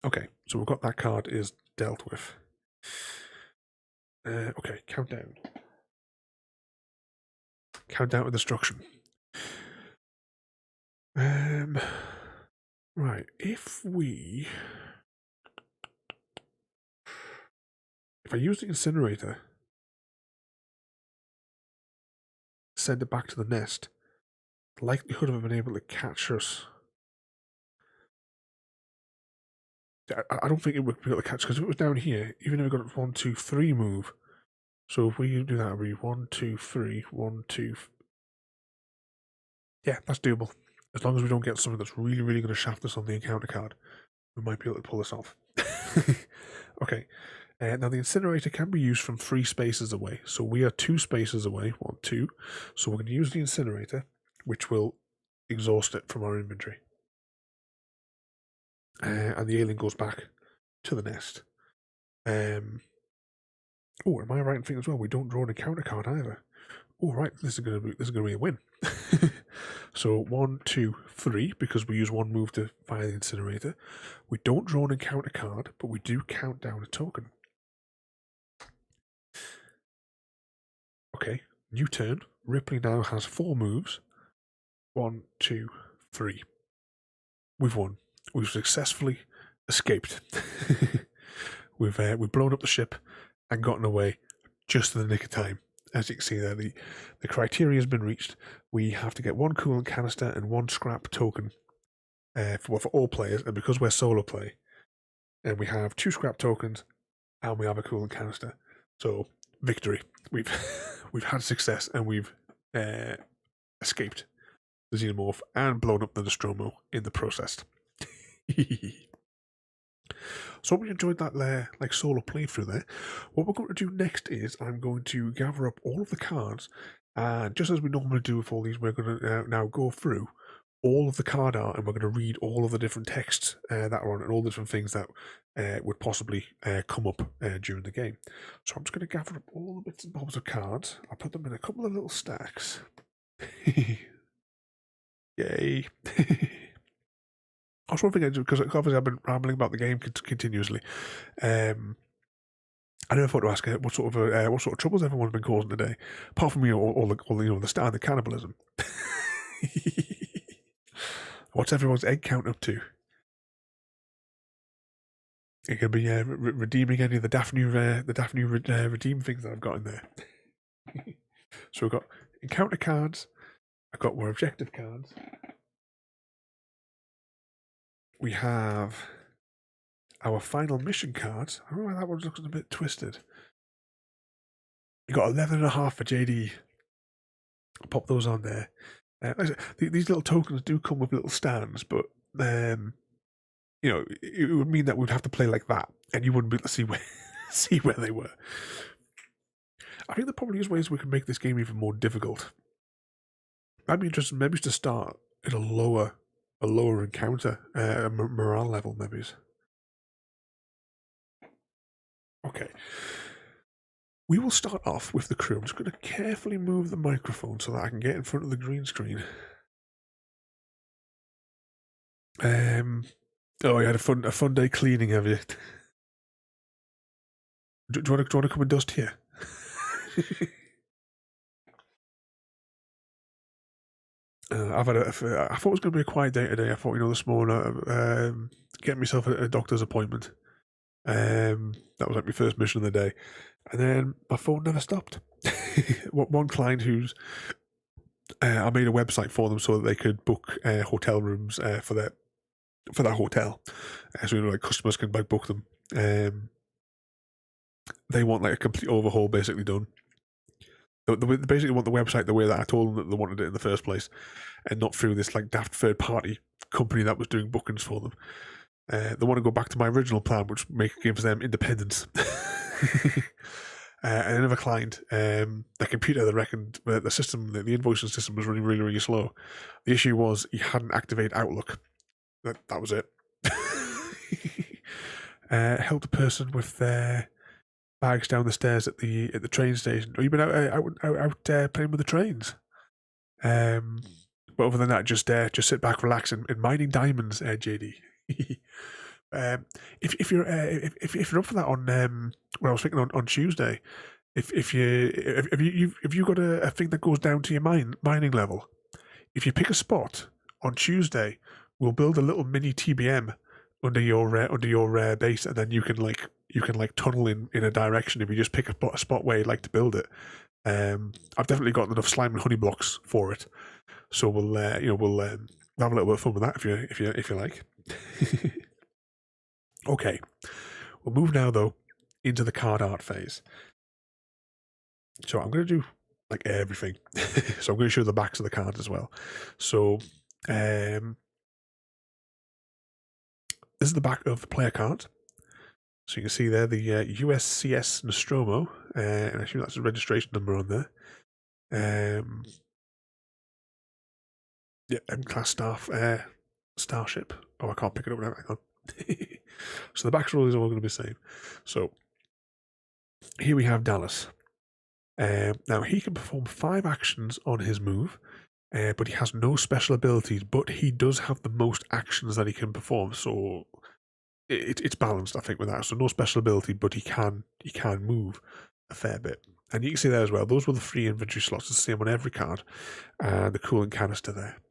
Okay, so we've got that card is dealt with. Okay, countdown. Countdown to destruction. Right, if I use the incinerator, send it back to the nest, the likelihood of it being able to catch us, I don't think it would be able to catch, because if it was down here, even if we got a 1, 2, 3 move, so if we do that, it would be 1, 2, 3, 1, 2. Yeah, that's doable. As long as we don't get something that's really, really going to shaft us on the encounter card, we might be able to pull this off. Okay. Now the incinerator can be used from 3 spaces away. So we are 2 spaces away. 1, 2. So we're going to use the incinerator, which will exhaust it from our inventory. And the alien goes back to the nest. Oh, am I right in thinking as well? We don't draw an encounter card either. Oh, right, this is going to be a win. So 1, 2, 3, because we use 1 move to fire the incinerator. We don't draw an encounter card, but we do count down a token. Okay, new turn. Ripley now has 4 moves. 1, 2, 3. We've won. We've successfully escaped. We've blown up the ship and gotten away just in the nick of time. As you can see there, the criteria has been reached. We have to get 1 coolant canister and 1 scrap token for all players, and because we're solo play, and we have 2 scrap tokens and we have a coolant canister. So victory. We've had success and we've escaped the xenomorph and blown up the Nostromo in the process. So I hope you enjoyed that like solo playthrough there. What we're going to do next is I'm going to gather up all of the cards, and just as we normally do with all these, we're going to now go through all of the card art and we're going to read all of the different texts that are on it and all the different things that would possibly come up during the game. So I'm just going to gather up all the bits and bobs of cards. I'll put them in a couple of little stacks. Yay. Also, one thing I do, because obviously I've been rambling about the game continuously. I never thought to ask what sort of troubles everyone's been causing today, apart from all the standard cannibalism. What's everyone's egg count up to? It could be redeeming any of the Daphne redeem things that I've got in there. So we've got encounter cards. I've got more objective cards. We have our final mission cards. I don't know why that one looks a bit twisted. You got 11.5 for JD. I'll pop those on there. Like I said, these little tokens do come with little stands, but you know, it would mean that we'd have to play like that, and you wouldn't be able to see where see where they were. I think there probably is ways we can make this game even more difficult. I'd be interested maybe to start at a lower encounter, morale level, maybe. Okay. We will start off with the crew. I'm just going to carefully move the microphone so that I can get in front of the green screen. Oh, you had a fun day cleaning, have you? Do you want to come and dust here? I thought it was going to be a quiet day today. I thought, this morning, getting myself a doctor's appointment. That was like my first mission of the day, and then my phone never stopped. One client who's I made a website for them so that they could book hotel rooms for that hotel, so like customers can book them. They want like a complete overhaul, basically done. They basically want the website the way that I told them that they wanted it in the first place, and not through this like daft third party company that was doing bookings for them. They want to go back to my original plan, which gives them independence. And another client, the computer, they reckoned the system, the invoicing system was running really, really slow. The issue was he hadn't activated Outlook. That was it. Helped a person with their bags down the stairs at the train station. Oh, you've been out playing with the trains. But other than that, just sit back, relax, and mining diamonds, JD. If you're up for that on I was thinking on Tuesday, if you got a thing that goes down to your mining level, if you pick a spot on Tuesday, we'll build a little mini TBM under your base, and then you can tunnel in a direction if you just pick a spot where you'd like to build it. I've definitely got enough slime and honey blocks for it, so we'll have a little bit of fun with that if you like. Okay, we'll move now though into the card art phase. So I'm going to do like everything. So I'm going to show the backs of the cards as well. So this is the back of the player card. So you can see there the USCS Nostromo, and I assume that's a registration number on there. Yeah, M-class starship. Oh, I can't pick it up now. Hang on. So the back roll is all going to be the same. So here we have Dallas. Now he can perform 5 actions on his move, but he has no special abilities. But he does have the most actions that he can perform, so it's balanced, I think, with that. So no special ability, but he can move a fair bit. And you can see there as well. Those were the 3 inventory slots. It's the same on every card, and the cooling canister there.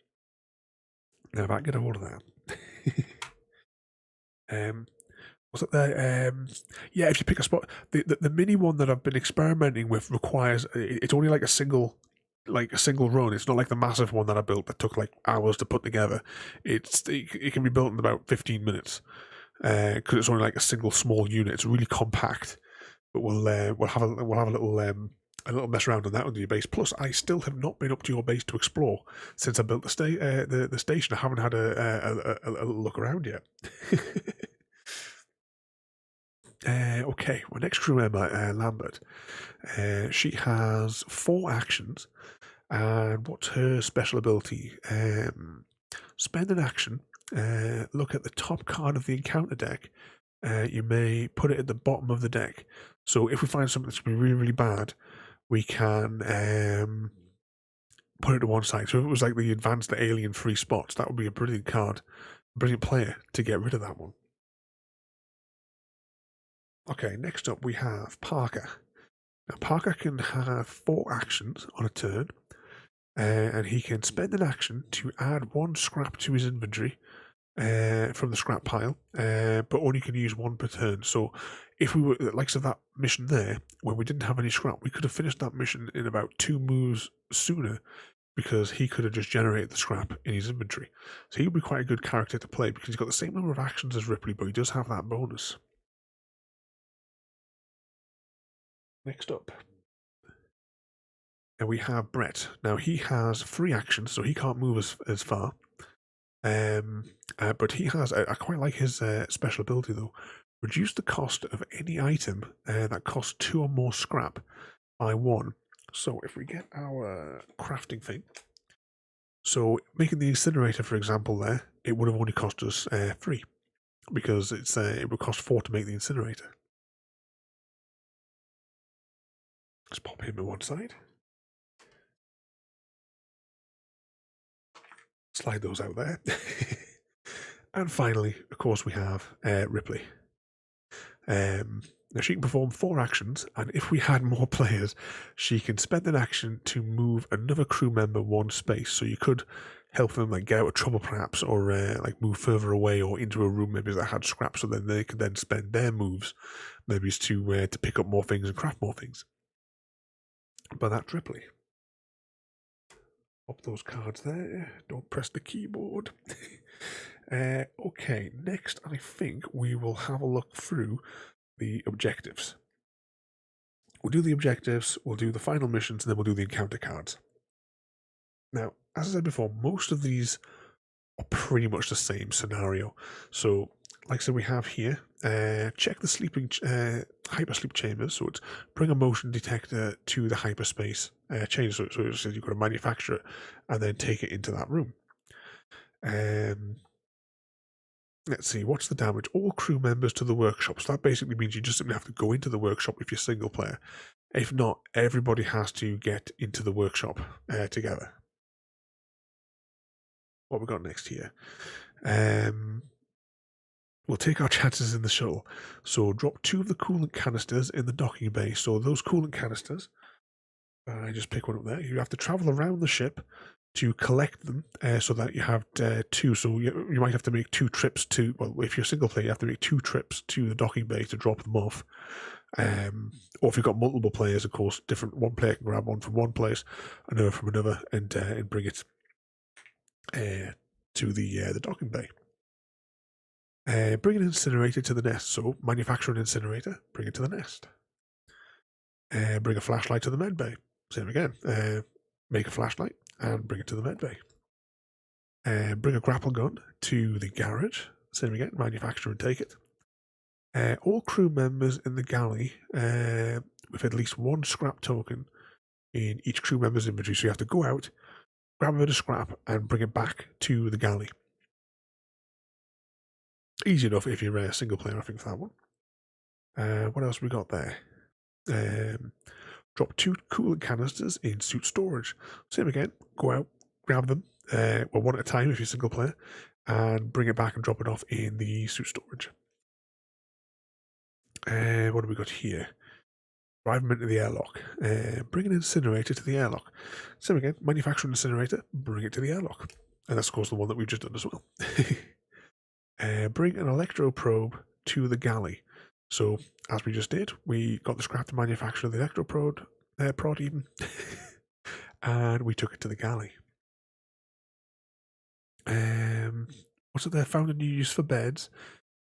Now if I can get a hold of that. Was it there? Yeah, if you pick a spot, the mini one that I've been experimenting with requires it's only like a single run. It's not like the massive one that I built that took like hours to put together. It can be built in about 15 minutes because it's only like a single small unit. It's really compact. But we'll have a little mess around on that under your base. Plus, I still have not been up to your base to explore since I built the station. I haven't had a little look around yet. Okay, my next crew member, Lambert. She has 4 actions, and what's her special ability? Spend an action. Look at the top card of the encounter deck. You may put it at the bottom of the deck. So if we find something that's going to be really, really bad, we can put it to one side. So if it was like the advanced alien 3 spots, that would be a brilliant card, brilliant player to get rid of that one. Okay, next up we have Parker. Now Parker can have 4 actions on a turn, and he can spend an action to add 1 scrap to his inventory from the scrap pile, but only can use 1 per turn. So if we were the likes of that mission there, when we didn't have any scrap, we could have finished that mission in about 2 moves sooner because he could have just generated the scrap in his inventory. So he would be quite a good character to play because he's got the same number of actions as Ripley, but he does have that bonus. Next up, And we have Brett. Now he has 3 actions, so he can't move as far. But he has, I quite like his special ability though. Reduce the cost of any item that costs 2 or more scrap by 1. So if we get our crafting thing, so making the incinerator, for example, there, it would have only cost us 3 because it would cost 4 to make the incinerator. Let's pop him to one side. Slide those out there. And finally, of course, we have Ripley. Now she can perform 4 actions, and if we had more players, she can spend an action to move another crew member 1 space. So you could help them like get out of trouble perhaps, or like move further away or into a room maybe that had scraps, so then they could then spend their moves maybe to pick up more things and craft more things. But that's Ripley. Pop those cards there. Don't press the keyboard. Okay, next I think we will have a look through the objectives. We'll do the objectives, we'll do the final missions, and then we'll do the encounter cards. Now, as I said before, most of these are pretty much the same scenario. So, like I said, we have here, check the sleeping hypersleep chambers. So it's bring a motion detector to the hyperspace chamber. So it says you've got to manufacture it and then take it into that room. Let's see, what's the damage? All crew members to the workshop. So that basically means you just simply have to go into the workshop if you're single player. If not, everybody has to get into the workshop together. What we got next here? We'll take our chances in the shuttle. So drop 2 of the coolant canisters in the docking bay. So those coolant canisters, I just pick one up there. You have to travel around the ship to collect them so that you have 2. So you might have to make 2 trips to, well, if you're single player, you have to make 2 trips to the docking bay to drop them off. Or if you've got multiple players, of course, one player can grab one from one place, another from another, and bring it to the docking bay. Bring an incinerator to the nest. So manufacture an incinerator, bring it to the nest. Bring a flashlight to the med bay. Same again. Make a flashlight and bring it to the med bay. Bring a grapple gun to the garage. Same again. Manufacture and take it. All crew members in the galley with at least 1 scrap token in each crew member's inventory. So you have to go out, grab a bit of scrap, and bring it back to the galley. Easy enough if you're a single player, I think, for that one. What else we got there? Drop 2 coolant canisters in suit storage. Same again, go out, grab them, one at a time if you're single player, and bring it back and drop it off in the suit storage. What have we got here? Drive them into the airlock. Bring an incinerator to the airlock. Same again, manufacture an incinerator, bring it to the airlock. And that's, of course, the one that we've just done as well. Bring an electro probe to the galley. So, as we just did, we got the scrap to manufacture the electro prod even, and we took it to the galley. What's it there? Found a new use for beds,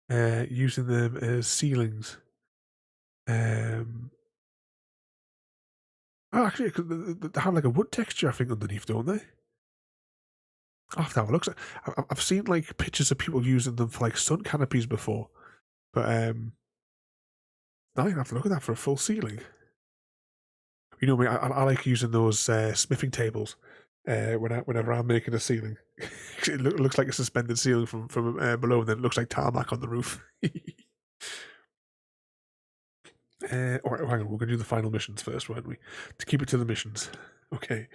using them as ceilings. Actually, they have like a wood texture, I think, underneath, don't they? I'll have to have a look. I've seen like pictures of people using them for like sun canopies before, but I have to look at that for a full ceiling. You know me, I like using those smithing tables whenever I'm making a ceiling. It looks like a suspended ceiling from below, and then it looks like tarmac on the roof. All right, hang on, we're going to do the final missions first, weren't we? To keep it to the missions. Okay.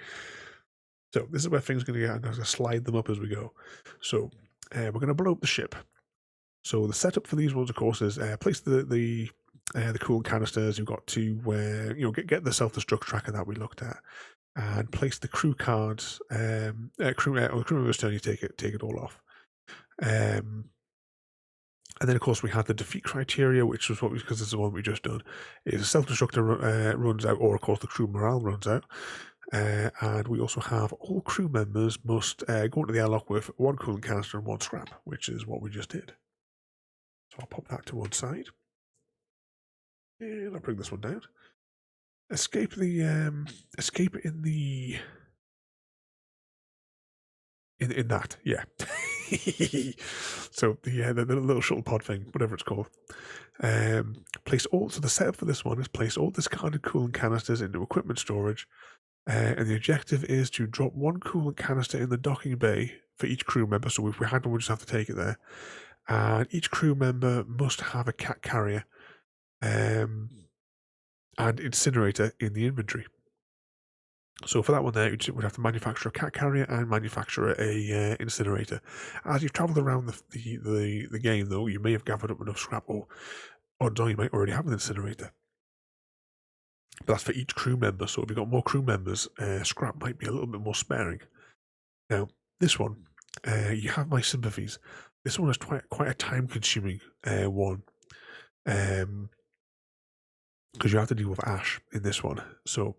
So this is where things are going to get. I'm going to slide them up as we go. So we're going to blow up the ship. So the setup for these ones, of course, is place the coolant canisters. You've got to get the self-destruct tracker that we looked at, and place the crew cards. Crew member's turn, you take it all off. And then, of course, we had the defeat criteria, which was because this is the one we just done. Is a self-destructor runs out, or of course the crew morale runs out. And we also have all crew members must go into the airlock with 1 coolant canister and 1 scrap, which is what we just did. So I'll pop that to one side. And I'll bring this one down. escape in the in that, yeah. So the little shuttle pod thing, whatever it's called. Place all. So the setup for this one is place all discarded coolant canisters into equipment storage, and the objective is to drop one coolant canister in the docking bay for each crew member. So if we had one, we just have to take it there. And each crew member must have a cat carrier, and incinerator in the inventory. So for that one there, we'd have to manufacture a cat carrier and manufacture a incinerator. As you've travelled around the game, though, you may have gathered up enough scrap, or odds are you might already have an incinerator. But that's for each crew member, so if you've got more crew members, scrap might be a little bit more sparing. Now, this one, you have my sympathies. This one is quite a time-consuming one, because you have to deal with ash in this one. So,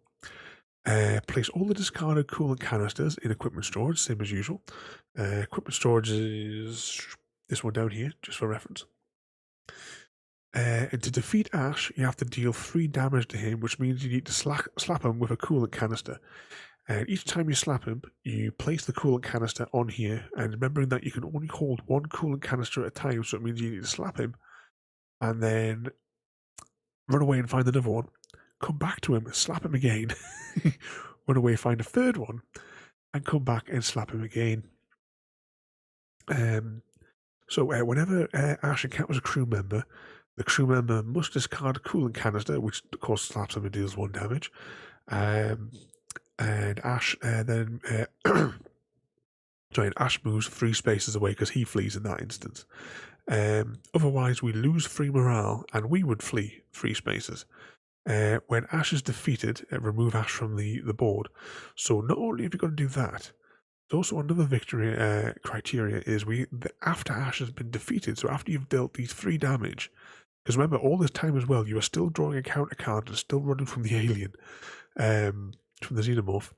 place all the discarded coolant canisters in equipment storage, same as usual. Equipment storage is this one down here, just for reference. And to defeat Ash, you have to deal 3 damage to him, which means you need to slap him with a coolant canister. And each time you slap him, you place the coolant canister on here, and remembering that you can only hold one coolant canister at a time, so it means you need to slap him, and then run away and find another one, come back to him, slap him again, run away, find a third one, and come back and slap him again. So whenever Ash encounters a crew member, the crew member must discard a coolant canister, which of course slaps him and deals 1 damage. And Ash then Ash moves 3 spaces away because he flees in that instance. Otherwise, we lose 3 morale, and we would flee 3 spaces. When Ash is defeated, remove Ash from the board. So not only have you got to do that, there's also another victory criteria is after Ash has been defeated, so after you've dealt these 3 damage, because remember, all this time as well, you are still drawing a counter card and still running from the alien, from the xenomorph.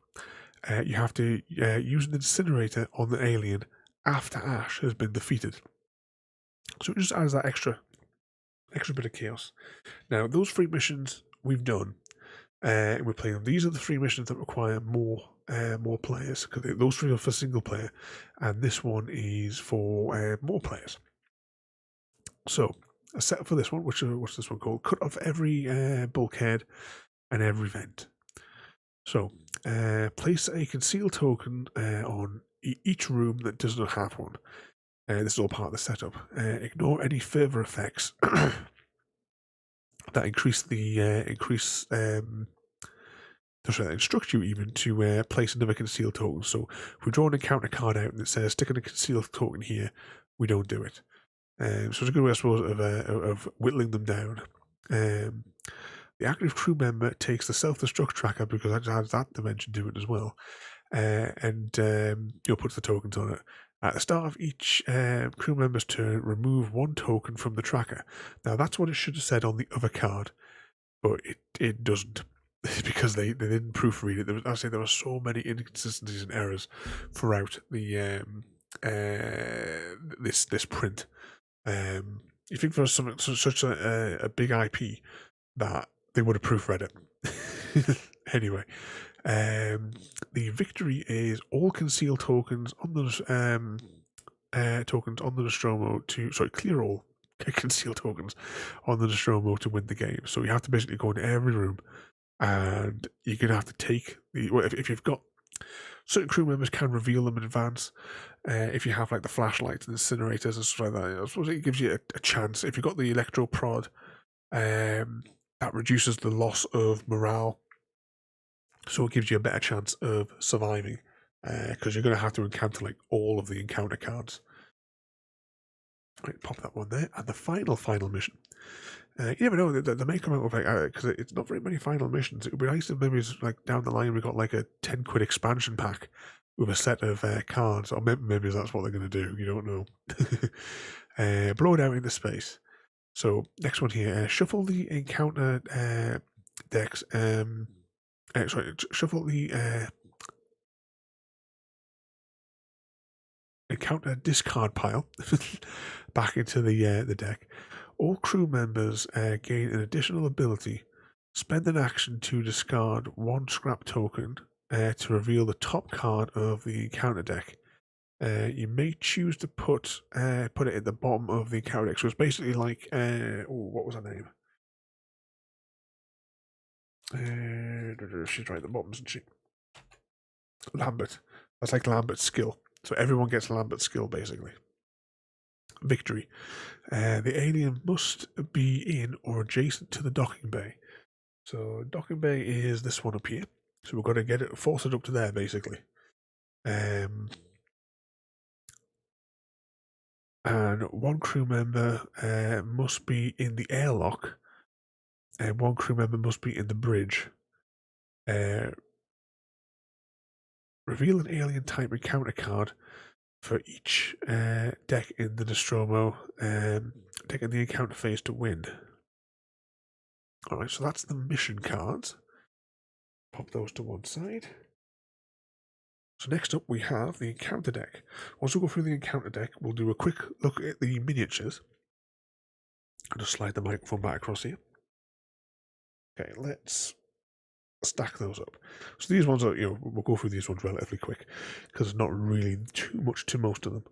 You have to use an incinerator on the alien after Ash has been defeated. So it just adds that extra bit of chaos. Now, those 3 missions we've done, and we're playing them. These are the 3 missions that require more players, because those 3 are for single player, and this one is for more players. So, a setup for this one, what's this one called? Cut off every bulkhead and every vent. So, place a conceal token on each room that does not have one. This is all part of the setup. Ignore any further effects that instruct you even to place another concealed token. So if we draw an encounter card out and it says stick in a concealed token here, we don't do it. So it's a good way, I suppose, of whittling them down. The active crew member takes the self-destruct tracker because that adds that dimension to it as well, and puts the tokens on it. At the start of each crew member's turn, remove 1 token from the tracker. Now that's what it should have said on the other card, but it doesn't, because they didn't proofread it. There were so many inconsistencies and errors throughout the this print. You think for such a big IP that they would have proofread it. Anyway, the victory is all concealed tokens on the Nostromo clear all concealed tokens on the Nostromo to win the game. So you have to basically go into every room, and you're gonna have to take if you've got certain crew members can reveal them in advance. If you have like the flashlights and incinerators and stuff like that, I suppose it gives you a chance. If you've got the electro prod, that reduces the loss of morale, so it gives you a better chance of surviving, because you're going to have to encounter like all of the encounter cards. Right, pop that one there, and the final mission. You never know, they may come out with because it's not very many final missions. It would be nice if maybe like down the line we got like a 10 quid expansion pack with a set of cards, or maybe that's what they're going to do. You don't know. Blow it out into space. So next one here, shuffle the encounter decks. Shuffle the encounter discard pile back into the deck. All crew members gain an additional ability Spend an action to discard one scrap token to reveal the top card of the encounter deck. You may choose to put it at the bottom of the encounter deck. So it's basically like what was her name? She's right at the bottom, isn't she? Lambert. That's like Lambert's skill. So everyone gets Lambert's skill basically. Victory. The alien must be in or adjacent to the docking bay. So docking bay is this one up here. So we've got to get it, force it up to there basically. And one crew member must be in the airlock, and one crew member must be in the bridge. Reveal an alien type encounter card for each deck in the Nostromo, taking the encounter phase to win. Alright, so that's the mission cards. Pop those to one side. So next up we have the encounter deck. Once we go through the encounter deck, we'll do a quick look at the miniatures. I'll just slide the microphone back across here. Okay, let's stack those up. So these ones are, we'll go through these ones relatively quick because there's not really too much to most of them.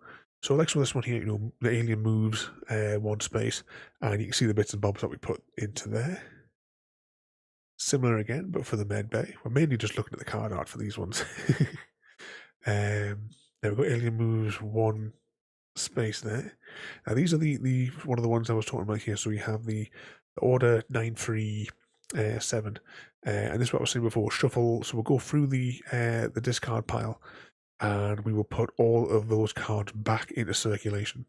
So like this one here, the alien moves one space, and you can see the bits and bobs that we put into there. Similar again, but for the med bay. We're mainly just looking at the card art for these ones. There we go. Alien moves one space there. Now these are the one of the ones I was talking about here. So we have the Order 937, and this is what I was saying before. Shuffle. So we'll go through the discard pile, and we will put all of those cards back into circulation.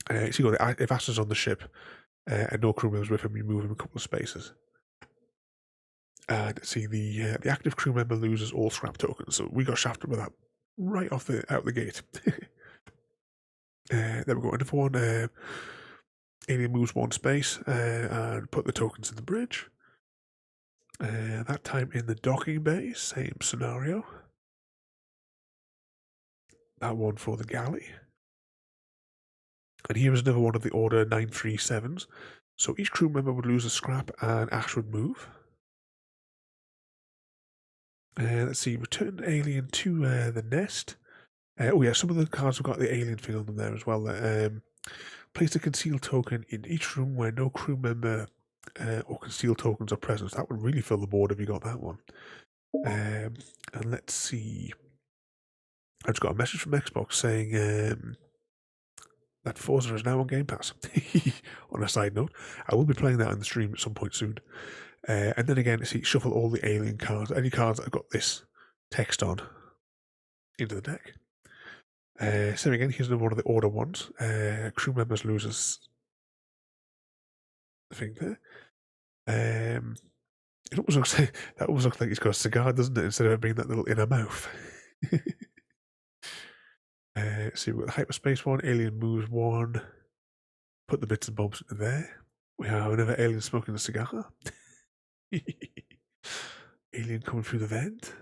So you got if Aster's on the ship and no crew members with him, you move him a couple of spaces. And see the active crew member loses all scrap tokens, so we got shafted with that right out the gate. There we go. Another one. Alien moves one space and put the tokens in the bridge. That time in the docking bay, same scenario. That one for the galley. And here is another one of the Order 937s. So each crew member would lose a scrap and Ash would move. Let's see, return alien to the nest. Oh yeah, some of the cards have got the alien thing on them there as well. Place a concealed token in each room where no crew member or concealed tokens are present. That would really fill the board if you got that one. And let's see. I just got a message from Xbox saying that Forza is now on Game Pass. On a side note, I will be playing that on the stream at some point soon. And then again, see, shuffle all the alien cards, any cards that have got this text on, into the deck. Same again, here's another one of the Order ones. Crew members loses the thing there. It almost looks like, that almost looks like he's got a cigar, doesn't it? Instead of it being that little inner mouth. See, we've got the hyperspace one, alien moves one. Put the bits and bobs into there. We have another alien smoking a cigar. Alien coming through the vent.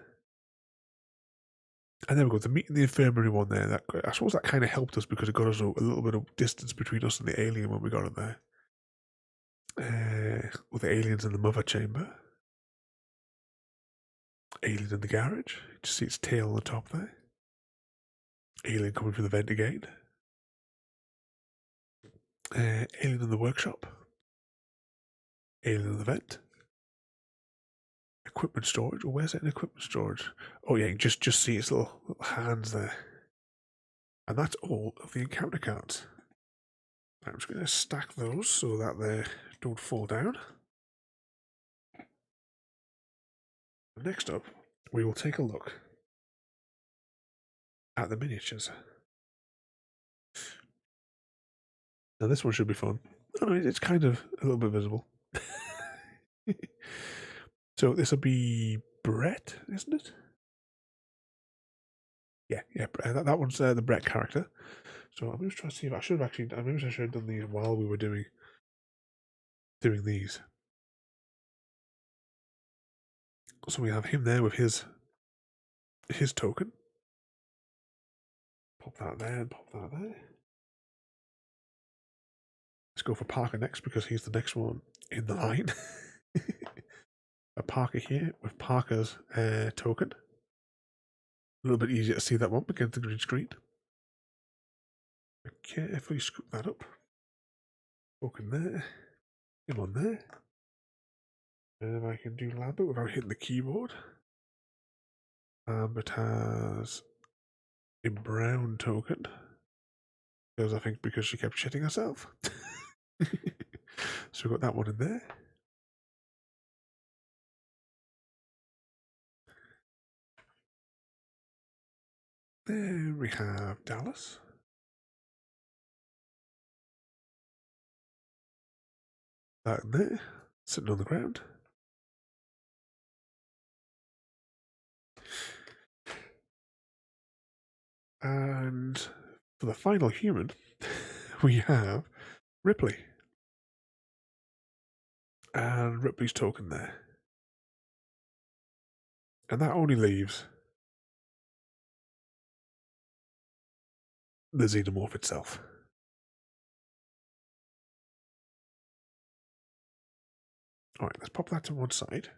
And then we go to meet in the infirmary one there. That, I suppose that kind of helped us because it got us a little bit of distance between us and the alien when we got in there. With the aliens in the mother chamber. Alien in the garage. You just see its tail on the top there. Alien coming through the vent again. Alien in the workshop. Alien in the vent. Equipment storage. Oh, where's it in equipment storage? Oh yeah, you can just see its little hands there. And that's all of the encounter cards. I'm just going to stack those so that they don't fall down. Next up, we will take a look at the miniatures. Now this one should be fun. I know it's kind of a little bit visible. So this will be Brett, isn't it? Yeah. That one's the Brett character. So I'm just trying to see if I should have actually. Maybe I should have done these while we were doing these. So we have him there with his token. Pop that there and pop that there. Let's go for Parker next because he's the next one in the line. a Parker here with Parker's token. A little bit easier to see that one against the green screen. Carefully scoop that up. Token there. Him on there. And I can do Lambert without hitting the keyboard. Lambert has a brown token. Because I think because she kept shitting herself. So we've got that one in there. There we have Dallas. That in there, sitting on the ground. And for the final human, we have Ripley. And Ripley's token there. And that only leaves the xenomorph itself. Alright, let's pop that to one side.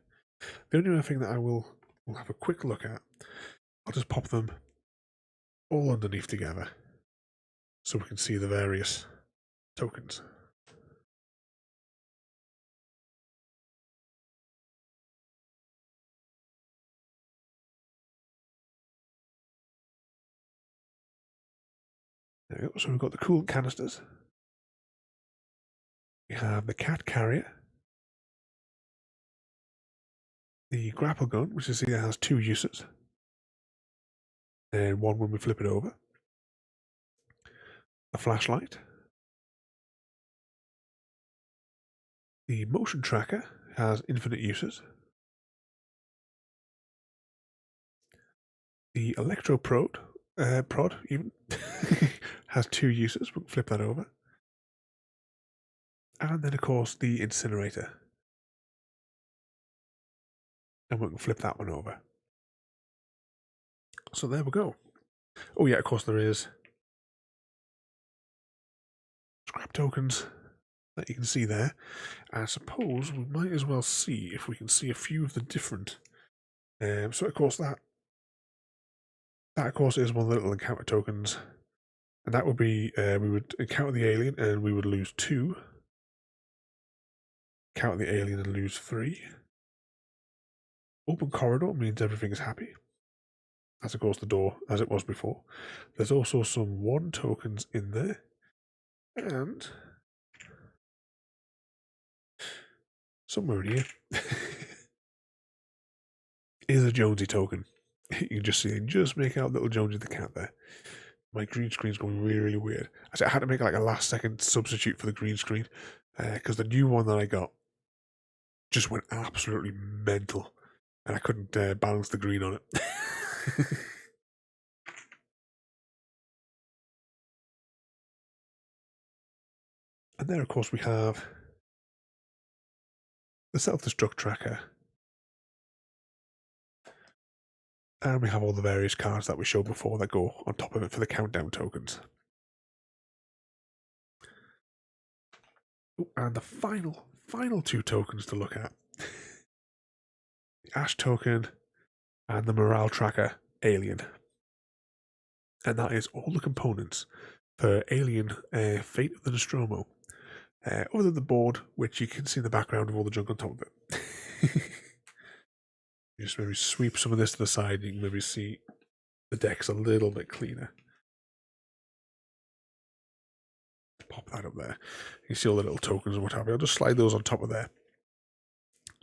The only other thing that I will have a quick look at, I'll just pop them all underneath together so we can see the various tokens. There we go. So we've got the coolant canisters. We have the cat carrier. The grapple gun, which is here, has 2 uses. And one when we flip it over. A flashlight. The motion tracker has infinite uses. The electroprod, prod even, has 2 uses. We'll flip that over. And then, of course, the incinerator. And we can flip that one over. So there we go. Oh yeah, of course there is scrap tokens that you can see there. I suppose we might as well see if we can see a few of the different. So of course that of course is one of the little encounter tokens, and that would be we would encounter the alien and we would lose 2. Encounter the alien and lose 3. Open corridor means everything is happy. That's of course the door as it was before. There's also some 1 tokens in there, and somewhere in here is a Jonesy token. You can just see, just make out little Jonesy the cat there. My green screen's going really, really weird. I had to make like a last second substitute for the green screen because the new one that I got just went absolutely mental and I couldn't balance the green on it. And there, of course, we have the self-destruct tracker. And we have all the various cards that we showed before that go on top of it for the countdown tokens. Ooh, and the final 2 tokens to look at. The Ash token and the morale tracker alien. And that is all the components for Alien Fate of the Nostromo. Other than the board, which you can see in the background with all the junk on top of it. Just maybe sweep some of this to the side, you can maybe see the deck's a little bit cleaner. Pop that up there. You can see all the little tokens and what have you. I'll just slide those on top of there.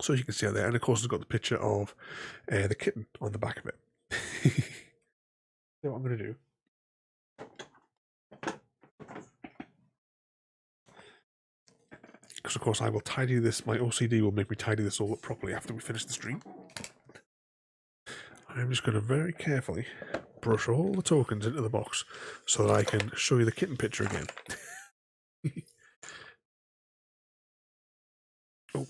So you can see there. And of course it's got the picture of the kitten on the back of it. So what I'm going to do. Because of course I will tidy this, my OCD will make me tidy this all up properly after we finish the stream. I'm just going to very carefully brush all the tokens into the box so that I can show you the kitten picture again. Oh.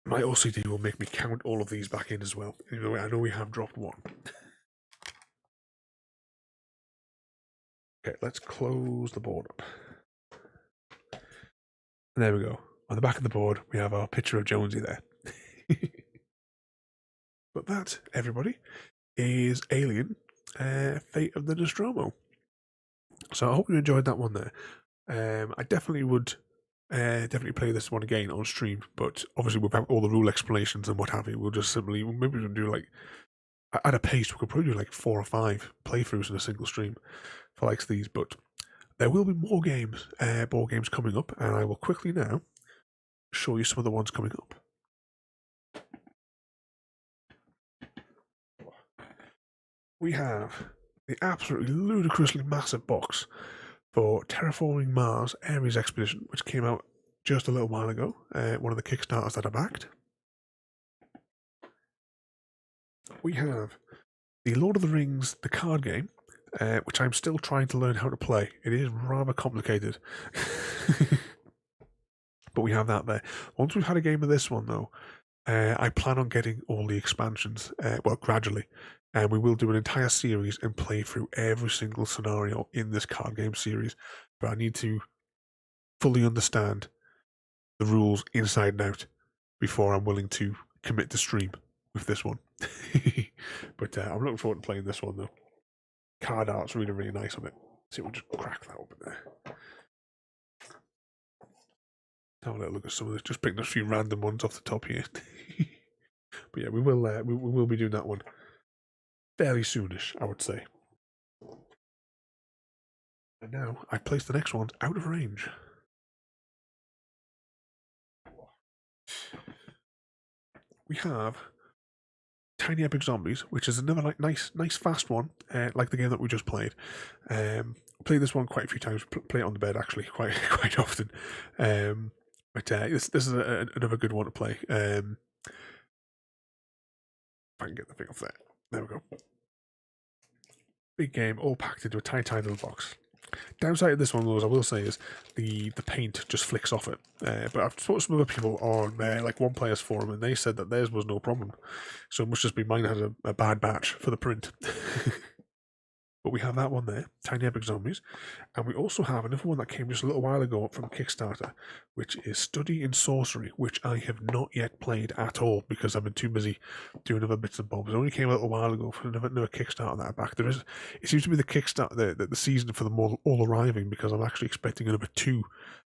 My OCD will make me count all of these back in as well. Even though I know we have dropped 1. Okay, let's close the board up. There we go. On the back of the board, we have our picture of Jonesy there. But that, everybody, is Alien, Fate of the Nostromo. So I hope you enjoyed that one there. I definitely would definitely play this one again on stream, but obviously without all the rule explanations and what have you, we'll just simply, maybe we'll do like, at a pace, we could probably do like 4 or 5 playthroughs in a single stream for likes these, but there will be more games, board games coming up, and I will quickly now show you some of the ones coming up. We have the absolutely ludicrously massive box for Terraforming Mars Ares Expedition, which came out just a little while ago, one of the Kickstarters that I backed. We have the Lord of the Rings, the card game, which I'm still trying to learn how to play. It is rather complicated. But we have that there. Once we've had a game of this one, though, I plan on getting all the expansions, well, gradually. And we will do an entire series and play through every single scenario in this card game series. But I need to fully understand the rules inside and out before I'm willing to commit to stream with this one. But I'm looking forward to playing this one, though. Card art's really, really nice on it. See, we'll just crack that open there. Have a little look at some of this. Just picking a few random ones off the top here. But yeah, we will be doing that one fairly soonish, I would say. And now I place the next one out of range. We have Tiny Epic Zombies, which is another like nice fast one, like the game that we just played. Played this one quite a few times. Play it on the bed actually quite often. But this is another good one to play. If I can get the thing off there. There we go. Big game, all packed into a tiny little box. Downside of this one, though, as I will say, is the paint just flicks off it. But I've spoken to some other people on like One Player's forum, and they said that theirs was no problem. So it must just be mine had a bad batch for the print. But we have that one there, Tiny Epic Zombies. And we also have another one that came just a little while ago from Kickstarter, which is Study in Sorcery, which I have not yet played at all because I've been too busy doing other bits and bobs. It only came a little while ago for another Kickstarter that I backed. It seems to be the Kickstarter, the season for them all arriving, because I'm actually expecting another 2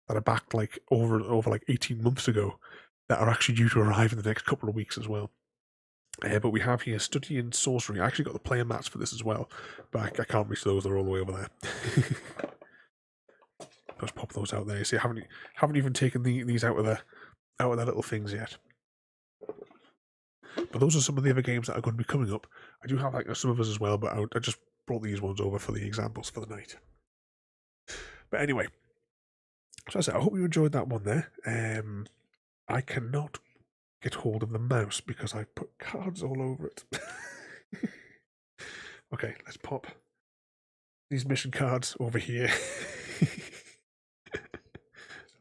that I backed like over like 18 months ago that are actually due to arrive in the next couple of weeks as well. But we have here Study in Sorcery. I actually got the player mats for this as well, but I can't reach those. They're all the way over there. Let's pop those out there. You see, I haven't even taken these out of their little things yet. But those are some of the other games that are going to be coming up. I do have like some of us as well, but I just brought these ones over for the examples for the night. But anyway, so I said, I hope you enjoyed that one there. I cannot get hold of the mouse because I put cards all over it. Okay, let's pop these mission cards over here.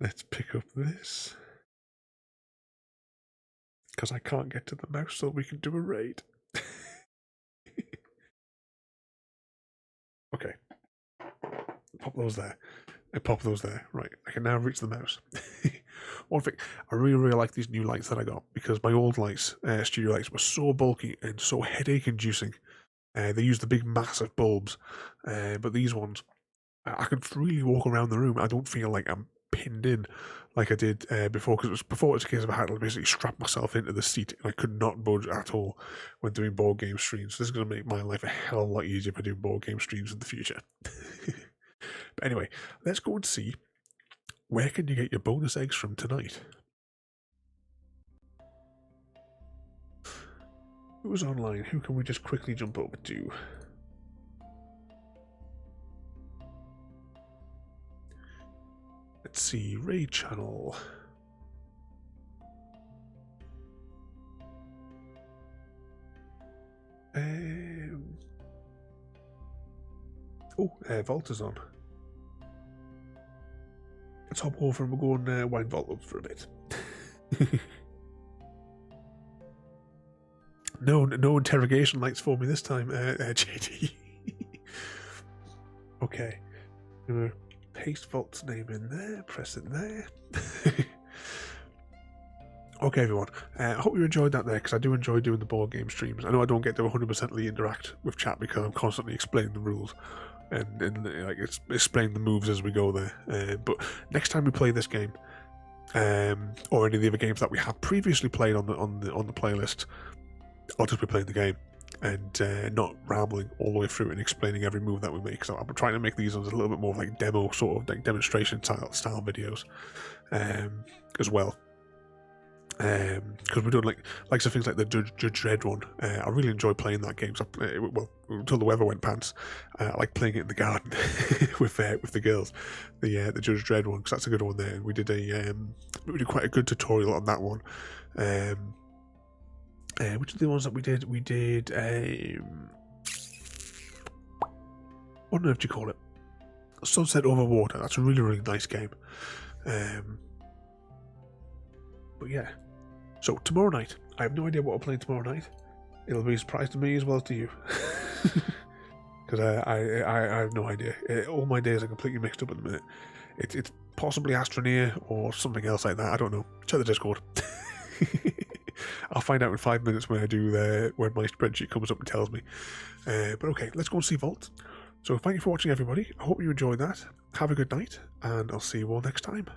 Let's pick up this. Because I can't get to the mouse so we can do a raid. Okay. Pop those there. And pop those there. Right, I can now reach the mouse. One thing, I really like these new lights that I got, because my old lights, studio lights, were so bulky and so headache-inducing. They use the big massive bulbs, but these ones, I can freely walk around the room. I don't feel like I'm pinned in like I did before, because it was a case of I had to basically strap myself into the seat and I could not budge at all when doing board game streams. So this is going to make my life a hell of a lot easier for doing board game streams in the future. But anyway, let's go and see where can you get your bonus eggs from tonight. Who's online? Who can we just quickly jump over to? Let's see, Raid Channel. Vault is on. Let's hop over and we'll go and wind Vault up for a bit. No interrogation lights for me this time, JD. Okay. I'm gonna paste Vault's name in there, press it there. Okay, everyone. I hope you enjoyed that there, because I do enjoy doing the board game streams. I know I don't get to 100% interact with chat because I'm constantly explaining the rules and like explain the moves as we go there. But next time we play this game, or any of the other games that we have previously played on the playlist, I'll just be playing the game and not rambling all the way through and explaining every move that we make. So I'm trying to make these ones a little bit more like demo, sort of like demonstration style videos as well. Because we're doing like some things like the Judge Dredd one. I really enjoy playing that game. So well, until the weather went pants, I like playing it in the garden with the girls. The Judge Dredd one, because that's a good one there. And we did quite a good tutorial on that one. Which are the ones that we did? We did what on earth do you call it? Sunset Over Water. That's a really nice game. But yeah. So tomorrow night, I have no idea what we're playing tomorrow night. It'll be a surprise to me as well as to you, because I have no idea. All my days are completely mixed up at the minute. It's possibly Astroneer or something else like that. I don't know. Check the Discord. I'll find out in 5 minutes when when my spreadsheet comes up and tells me. But okay, let's go and see Vault. So thank you for watching, everybody. I hope you enjoyed that. Have a good night, and I'll see you all next time.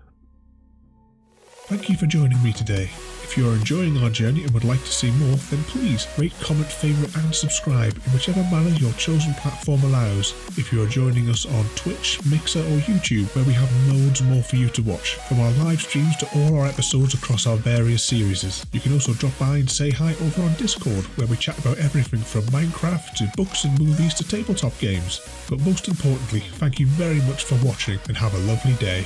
Thank you for joining me today. If you are enjoying our journey and would like to see more, then please rate, comment, favourite and subscribe in whichever manner your chosen platform allows. If you are joining us on Twitch, Mixer or YouTube, where we have loads more for you to watch, from our live streams to all our episodes across our various series. You can also drop by and say hi over on Discord, where we chat about everything from Minecraft to books and movies to tabletop games. But most importantly, thank you very much for watching and have a lovely day.